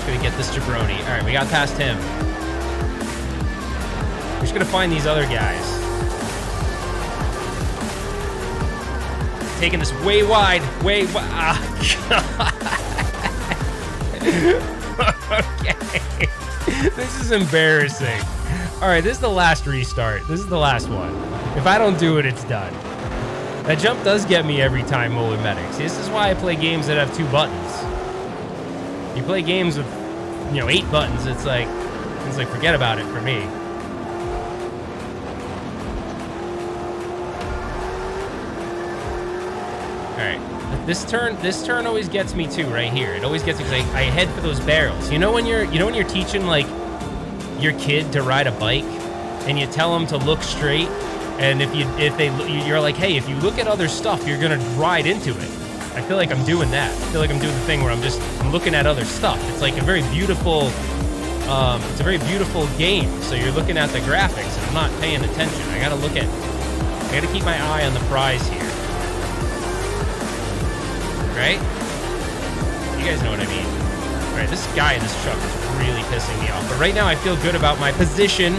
Gonna get this jabroni. All right, we got past him. We're just gonna find these other guys. Taking this way wide, way wide. Okay. This is embarrassing. All right, this is the last restart. This is the last one. If I don't do it, it's done. That jump does get me every time, Molar Medics. This is why I play games that have 2 buttons. You play games with, 8 buttons. It's like forget about it for me. All right, this turn always gets me too, right here. It always gets me because I head for those barrels. You know when you're teaching like your kid to ride a bike, and you tell them to look straight, and you're like, hey, if you look at other stuff, you're gonna ride into it. I feel like I'm doing that. I feel like I'm doing the thing where I'm looking at other stuff. It's like a very beautiful, it's a very beautiful game. So you're looking at the graphics and I'm not paying attention. I gotta keep my eye on the prize here. Right? You guys know what I mean. All right, this guy in this truck is really pissing me off. But right now I feel good about my position.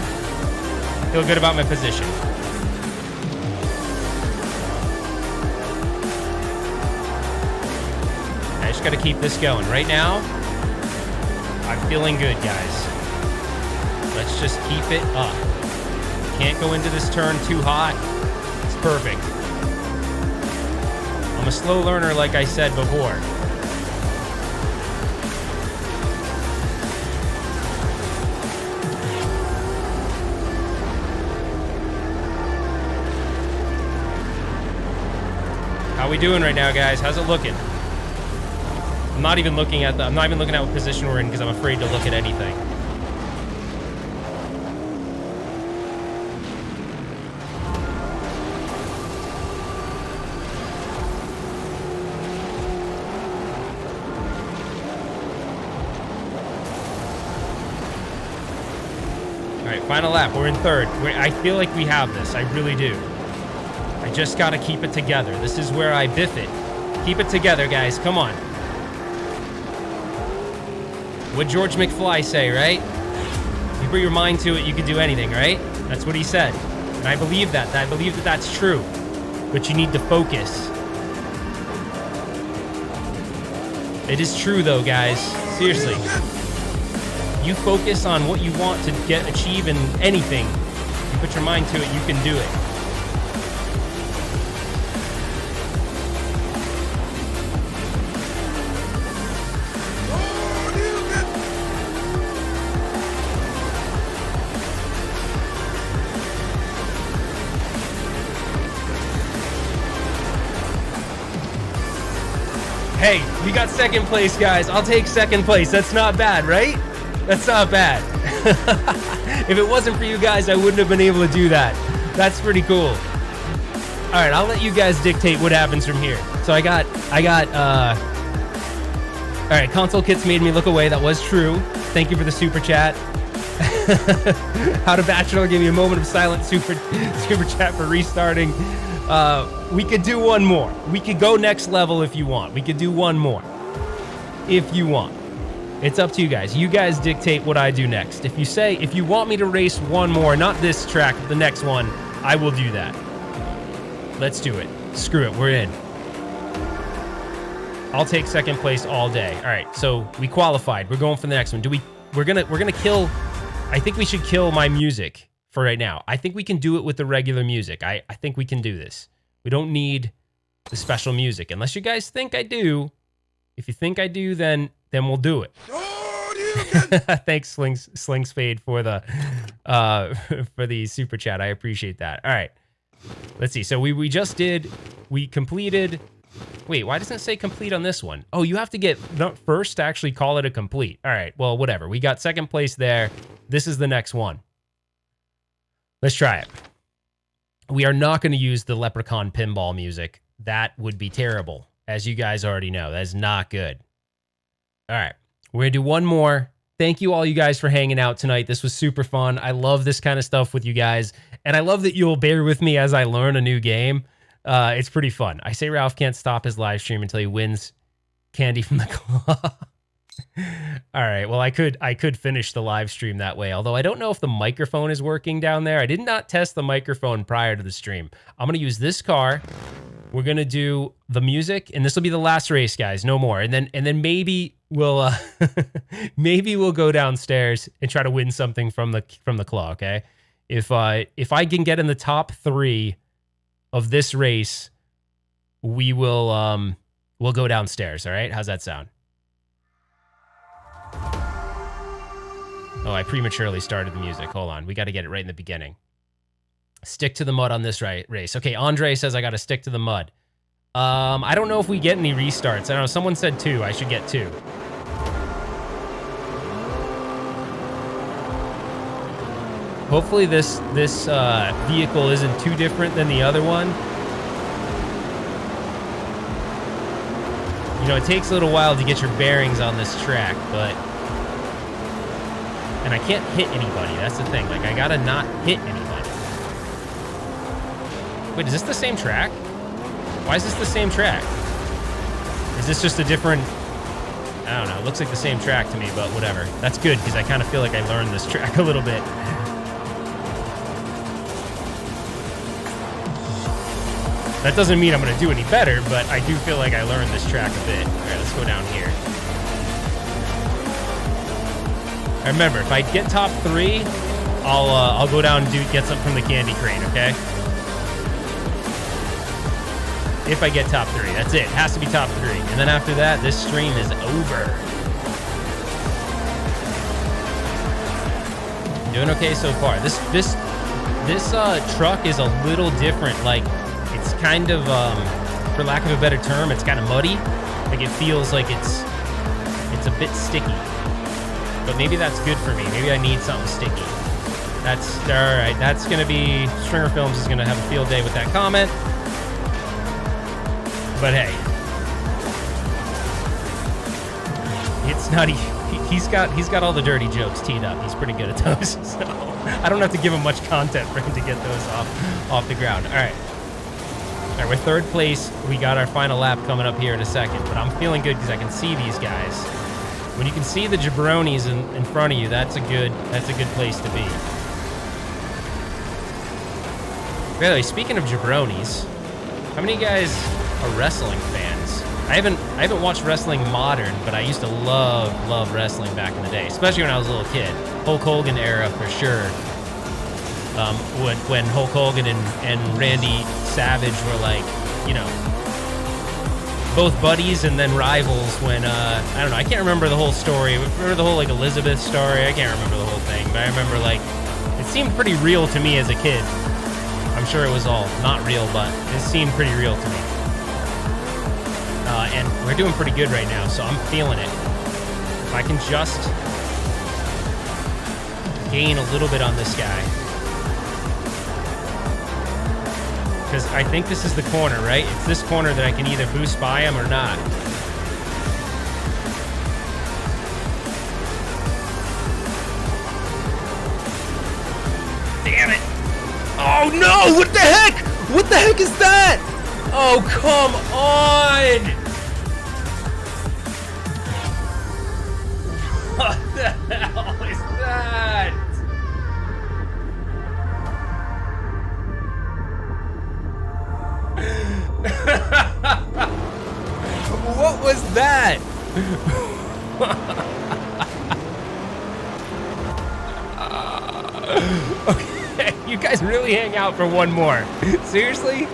I just got to keep this going. Right now, I'm feeling good, guys. Let's just keep it up. Can't go into this turn too hot. It's perfect. I'm a slow learner, like I said before. How we doing right now, guys? How's it looking? I'm not even looking at what position we're in because I'm afraid to look at anything. All right, final lap. We're in third. I feel like we have this. I really do. I just got to keep it together. This is where I biff it. Keep it together, guys. Come on. What George McFly say, right? You put your mind to it, you can do anything, right? That's what he said. And I believe that. I believe that that's true. But you need to focus. It is true, though, guys. Seriously. You focus on what you want to achieve in anything. You put your mind to it, you can do it. Hey, we got second place, guys. I'll take second place. That's not bad, right? That's not bad. If it wasn't for you guys, I wouldn't have been able to do that. That's pretty cool. All right, I'll let you guys dictate what happens from here. So all right, console kits made me look away. That was true. Thank you for the super chat. How to Bachelor gave me a moment of silent super chat for restarting. We could do one more. We could go next level if you want. We could do one more if you want. It's up to you guys. You guys dictate what I do next. If you want me to race one more, not this track, the next one, I will do that. Let's do it. Screw it. We're in. I'll take second place all day. All right. So we qualified. We're going for the next one. We're gonna kill. I think we should kill my music for right now. I think we can do it with the regular music. I think we can do this. We don't need the special music unless you guys think I do. If you think I do, then we'll do it. Thanks, Sling Spade, for the super chat. I appreciate that. All right, let's see. So we completed. Wait, why doesn't it say complete on this one? Oh, you have to get first to actually call it a complete. All right, well, whatever. We got second place there. This is the next one. Let's try it. We are not going to use the Leprechaun pinball music. That would be terrible, as you guys already know. That is not good. All right, we're going to do one more. Thank you all you guys for hanging out tonight. This was super fun. I love this kind of stuff with you guys, and I love that you'll bear with me as I learn a new game. It's pretty fun. I say Ralph can't stop his live stream until he wins candy from the claw. All right, well, I could finish the live stream that way, although I don't know if the microphone is working down there. I did not test the microphone prior to the stream. I'm going to use this car. We're going to do the music, and this will be the last race, guys. No more. And then maybe we'll maybe we'll go downstairs and try to win something from the claw, okay? If I can get in the top 3 of this race, we'll go downstairs, all right? How's that sound? Oh, I prematurely started the music. Hold on. We got to get it right in the beginning. Stick to the mud on this race. Okay, Andre says I got to stick to the mud. I don't know if we get any restarts. I don't know. Someone said 2. I should get 2. Hopefully this vehicle isn't too different than the other one. You know, it takes a little while to get your bearings on this track, but... And I can't hit anybody, that's the thing. Like, I gotta not hit anybody. Wait, is this the same track? Why is this the same track? Is this just a different... I don't know, it looks like the same track to me, but whatever. That's good, because I kind of feel like I learned this track a little bit. That doesn't mean I'm going to do any better, but I do feel like I learned this track a bit. All right, let's go down here. I remember, if I get top 3, I'll go down and get something from the candy crane, okay? If I get top 3, that's it. It has to be top 3. And then after that, this stream is over. Doing okay so far. This truck is a little different. Like, it's kind of, for lack of a better term, it's kind of muddy. Like, it feels like it's a bit sticky. But maybe that's good for me. Maybe I need something sticky. That's, all right, that's going to be, Stringer Films is going to have a field day with that comment. But hey, it's not, he's got all the dirty jokes teed up. He's pretty good at those, so I don't have to give him much content for him to get those off the ground. All right, we're third place. We got our final lap coming up here in a second, but I'm feeling good because I can see these guys. When you can see the jabronis in front of you, that's a good place to be. By the way, speaking of jabronis, how many guys are wrestling fans? I haven't watched wrestling modern, but I used to love wrestling back in the day, especially when I was a little kid. Hulk Hogan era for sure. When Hulk Hogan and Randy Savage were like, you know, both buddies and then rivals when, I don't know, I can't remember the whole story. Remember the whole, like, Elizabeth story? I can't remember the whole thing, but I remember, like, it seemed pretty real to me as a kid. I'm sure it was all not real, but it seemed pretty real to me. And we're doing pretty good right now, so I'm feeling it. If I can just gain a little bit on this guy. Because I think this is the corner, right? It's this corner that I can either boost by him or not. Damn it! Oh no! What the heck? What the heck is that? Oh, come on! What the hell is that? What was that? Okay, you guys really hang out for one more. Seriously?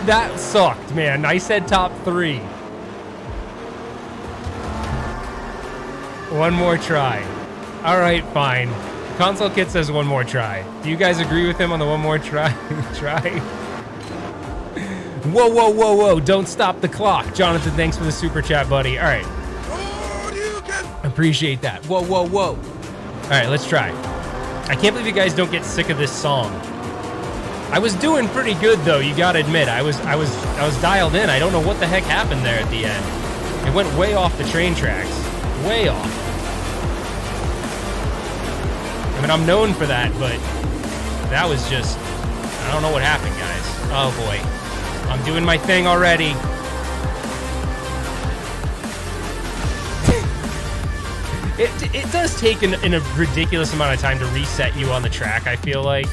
That sucked, man. I said top 3. One more try. All right, fine. Console Kit says one more try. Do you guys agree with him on the one more try? Whoa, whoa, whoa, whoa. Don't stop the clock. Jonathan, thanks for the super chat, buddy. All right. Appreciate that. Whoa, whoa, whoa. All right, let's try. I can't believe you guys don't get sick of this song. I was doing pretty good, though, you gotta admit. I was dialed in. I don't know what the heck happened there at the end. It went way off the train tracks. Way off. I mean, I'm known for that, but that was just... I don't know what happened, guys. Oh, boy. I'm doing my thing already. It does take a ridiculous amount of time to reset you on the track, I feel like.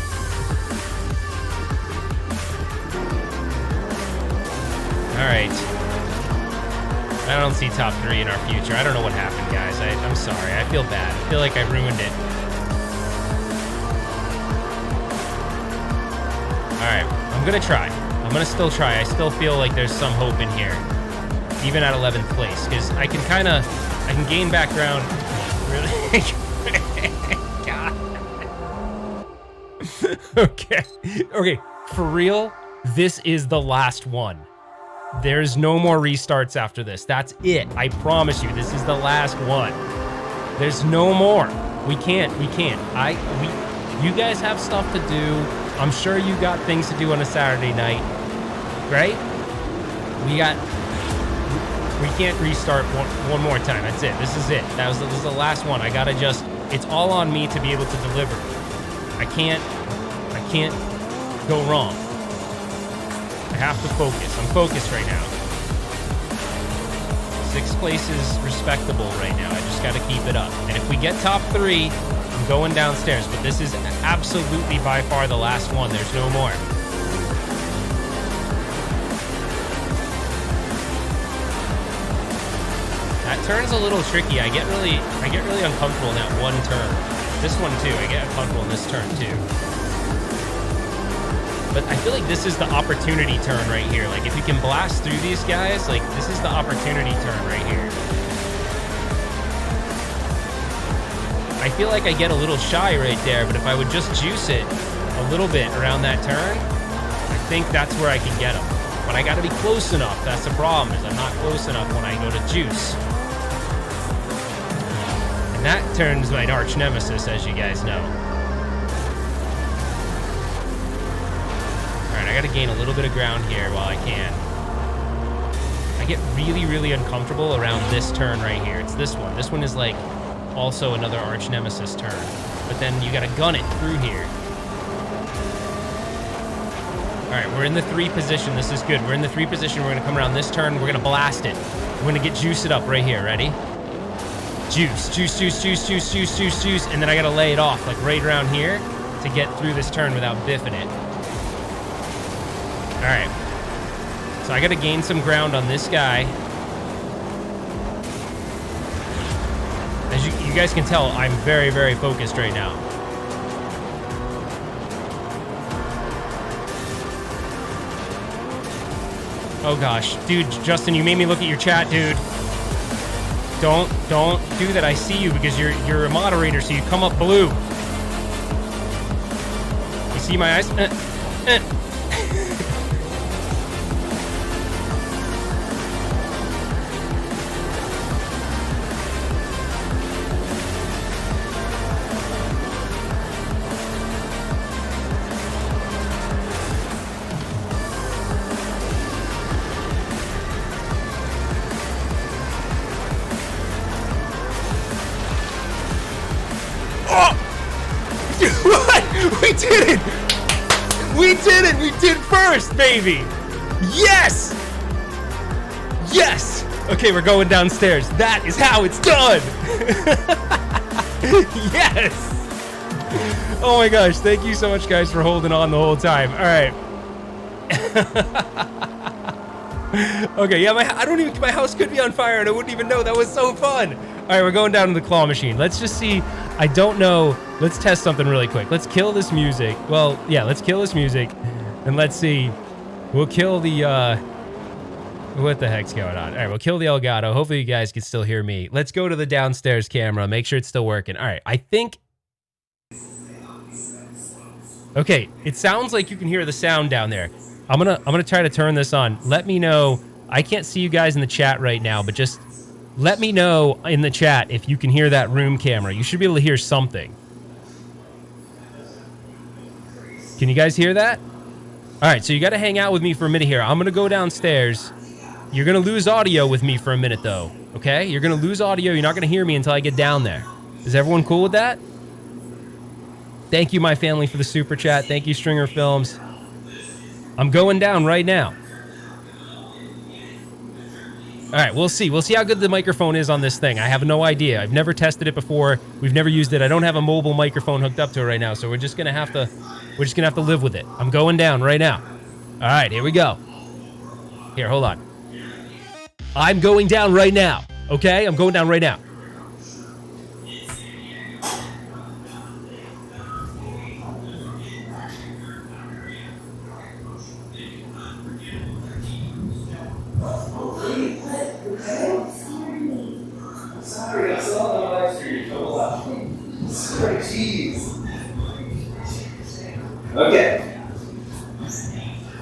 Alright. I don't see top 3 in our future. I don't know what happened, guys. I'm sorry. I feel bad. I feel like I ruined it. Alright. I'm gonna try. I'm gonna still try. I still feel like there's some hope in here. Even at 11th place. Because I can gain back ground really... God. Okay, for real, this is the last one. There's no more restarts after this. That's it. I promise you, this is the last one. There's no more. We can't. You guys have stuff to do. I'm sure you got things to do on a Saturday night, right? We got We can't restart one more time. That's it. This is it. This is the last one. I gotta just, it's all on me to be able to deliver. I can't go wrong. I have to focus. I'm focused right now. 6th place is respectable right now. I just gotta keep it up. And if we get top 3, I'm going downstairs. But this is absolutely by far the last one. There's no more. That turn's a little tricky. I get really uncomfortable in that one turn. This one too. I get uncomfortable in this turn too. But I feel like this is the opportunity turn right here. Like if you can blast through these guys, like this is the opportunity turn right here. I feel like I get a little shy right there, but if I would just juice it a little bit around that turn, I think that's where I can get them. But I gotta be close enough. That's the problem, is I'm not close enough when I go to juice. And that turn's my arch nemesis, as you guys know. Alright, I gotta gain a little bit of ground here while I can. I get really uncomfortable around this turn right here. It's this one. This one is like also another arch nemesis turn. But then you gotta gun it through here. Alright, we're in the 3 position. This is good. We're in the 3 position. We're gonna come around this turn. We're gonna blast it. We're gonna get juice it up right here. Ready? Juice. And then I gotta lay it off, like right around here, to get through this turn without biffing it. Alright. So I gotta gain some ground on this guy. As you guys can tell, I'm very focused right now. Oh gosh, dude, Justin, you made me look at your chat, dude. Don't do that. I see you because you're a moderator, so you come up blue. You see my eyes? We did it! We did it! We did first, baby! Yes! Yes! Okay, we're going downstairs. That is how it's done! Yes! Oh my gosh, thank you so much, guys, for holding on the whole time. All right. Okay, yeah, my house could be on fire and I wouldn't even know. That was so fun. All right, we're going down to the claw machine. Let's just see. I don't know. Let's test something really quick. Let's kill this music. Well, yeah, let's kill this music. And let's see. We'll kill the, what the heck's going on? All right, we'll kill the Elgato. Hopefully you guys can still hear me. Let's go to the downstairs camera. Make sure it's still working. All right, I think. Okay, it sounds like you can hear the sound down there. I'm gonna try to turn this on. Let me know. I can't see you guys in the chat right now, but just let me know in the chat if you can hear that room camera. You should be able to hear something. Can you guys hear that? All right, so you got to hang out with me for a minute here. I'm going to go downstairs. You're going to lose audio with me for a minute, though, okay? You're going to lose audio. You're not going to hear me until I get down there. Is everyone cool with that? Thank you, my family, for the super chat. Thank you, Stringer Films. I'm going down right now. All right, we'll see. We'll see how good the microphone is on this thing. I have no idea. I've never tested it before. We've never used it. I don't have a mobile microphone hooked up to it right now, so we're just gonna have to live with it. I'm going down right now. All right, here we go. Here, hold on. I'm going down right now. Okay, I'm going down right now. Sorry, I saw it on Livestream. Sorry, jeez. Okay.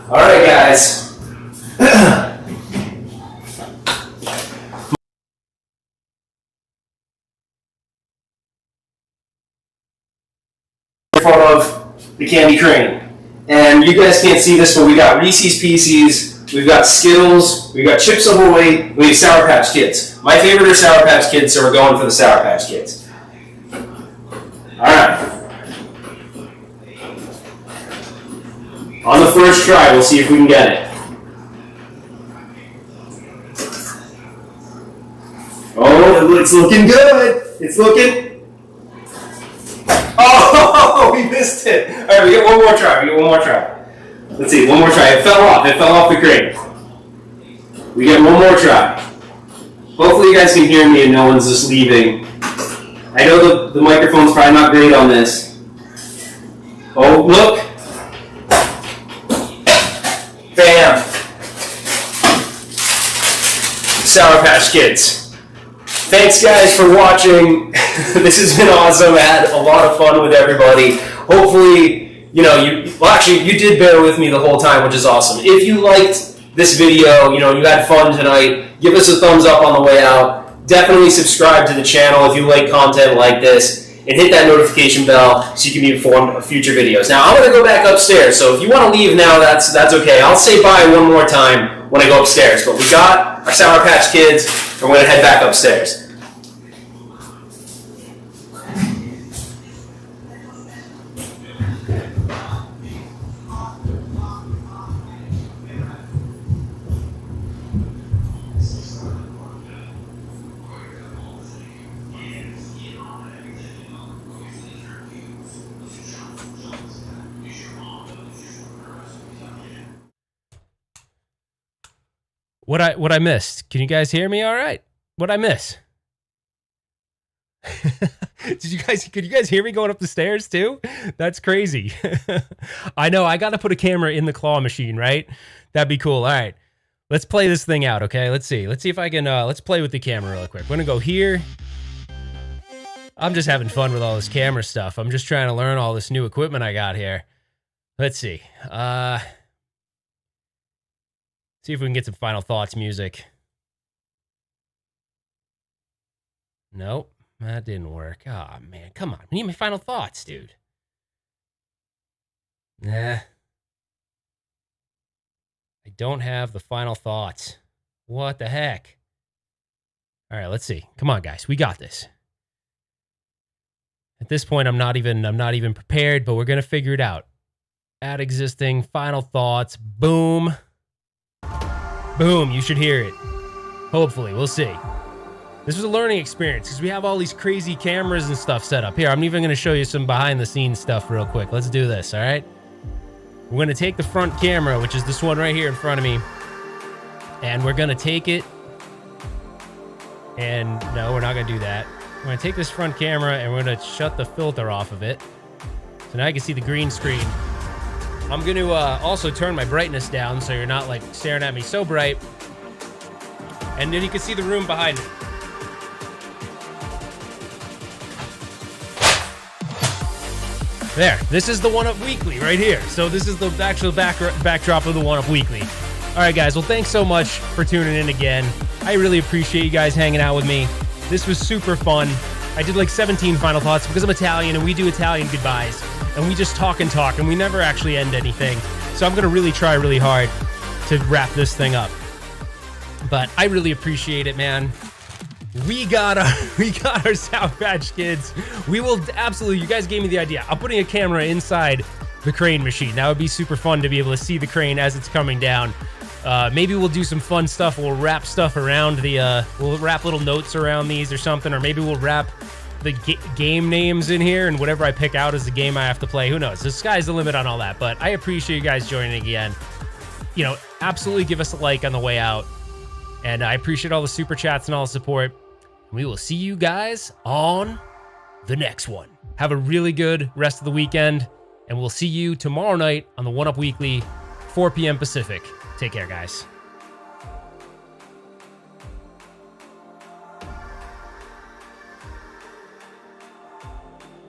All right, guys. Of the candy crane, and you guys can't see this, but we got Reese's Pieces we've got Skittles, we've got Chips Ahoy, we have Sour Patch Kids. My favorite are Sour Patch Kids, so we're going for the Sour Patch Kids. Alright. On the first try, we'll see if we can get it. Oh, it's looking good. It's looking. Oh, we missed it. All right, we get one more try. Let's see, one more try. It fell off the crane. We get one more try. Hopefully you guys can hear me and no one's just leaving. I know the microphone's probably not great on this. Oh, look. Bam. Sour Patch Kids. Thanks guys for watching. This has been awesome. I had a lot of fun with everybody. Hopefully, you did bear with me the whole time, which is awesome. If you liked this video, you had fun tonight, give us a thumbs up on the way out. Definitely subscribe to the channel if you like content like this. And hit that notification bell so you can be informed of future videos. Now, I'm going to go back upstairs, so if you want to leave now, that's okay. I'll say bye one more time when I go upstairs. But we got our Sour Patch Kids, and we're going to head back upstairs. What I missed? Can you guys hear me all right? What'd I miss? Could you guys hear me going up the stairs too? That's crazy. I know, I gotta put a camera in the claw machine, right? That'd be cool. All right, let's play this thing out, okay? Let's see if I can, let's play with the camera real quick. We're gonna go here. I'm just having fun with all this camera stuff. I'm just trying to learn all this new equipment I got here. Let's see. See if we can get some final thoughts music. Nope, that didn't work. Oh, man, come on. We need my final thoughts, dude. Nah. I don't have the final thoughts. What the heck? All right, let's see. Come on, guys. We got this. At this point, I'm not even prepared, but we're going to figure it out. Add existing, final thoughts, boom. Boom, you should hear it. Hopefully, we'll see. This was a learning experience because we have all these crazy cameras and stuff set up. Here, I'm even going to show you some behind the scenes stuff real quick. Let's do this, all right? We're going to take the front camera, which is this one right here in front of me, and we're going to take it, and no, we're not going to do that. We're going to take this front camera and we're going to shut the filter off of it. So now you can see the green screen. I'm going to also turn my brightness down so you're not like staring at me so bright. And then you can see the room behind me. There, this is the One Up Weekly right here. So this is the actual backdrop of the One Up Weekly. All right, guys, well, thanks so much for tuning in again. I really appreciate you guys hanging out with me. This was super fun. I did like 17 final thoughts because I'm Italian and we do Italian goodbyes. And we just talk and we never actually end anything. So I'm going to really try really hard to wrap this thing up. But I really appreciate it, man. We got our Sour Patch Kids. We will absolutely, you guys gave me the idea. I'm putting a camera inside the crane machine. That would be super fun to be able to see the crane as it's coming down. Maybe we'll do some fun stuff. We'll wrap stuff around we'll wrap little notes around these or something, or maybe we'll wrap the game names in here, and whatever I pick out is the game I have to play. Who knows? The sky's the limit on all that, but I appreciate you guys joining again. Absolutely give us a like on the way out, and I appreciate all the super chats and all the support. We will see you guys on the next one. Have a really good rest of the weekend, and we'll see you tomorrow night on the One Up Weekly, 4 p.m. Pacific. Take care, guys.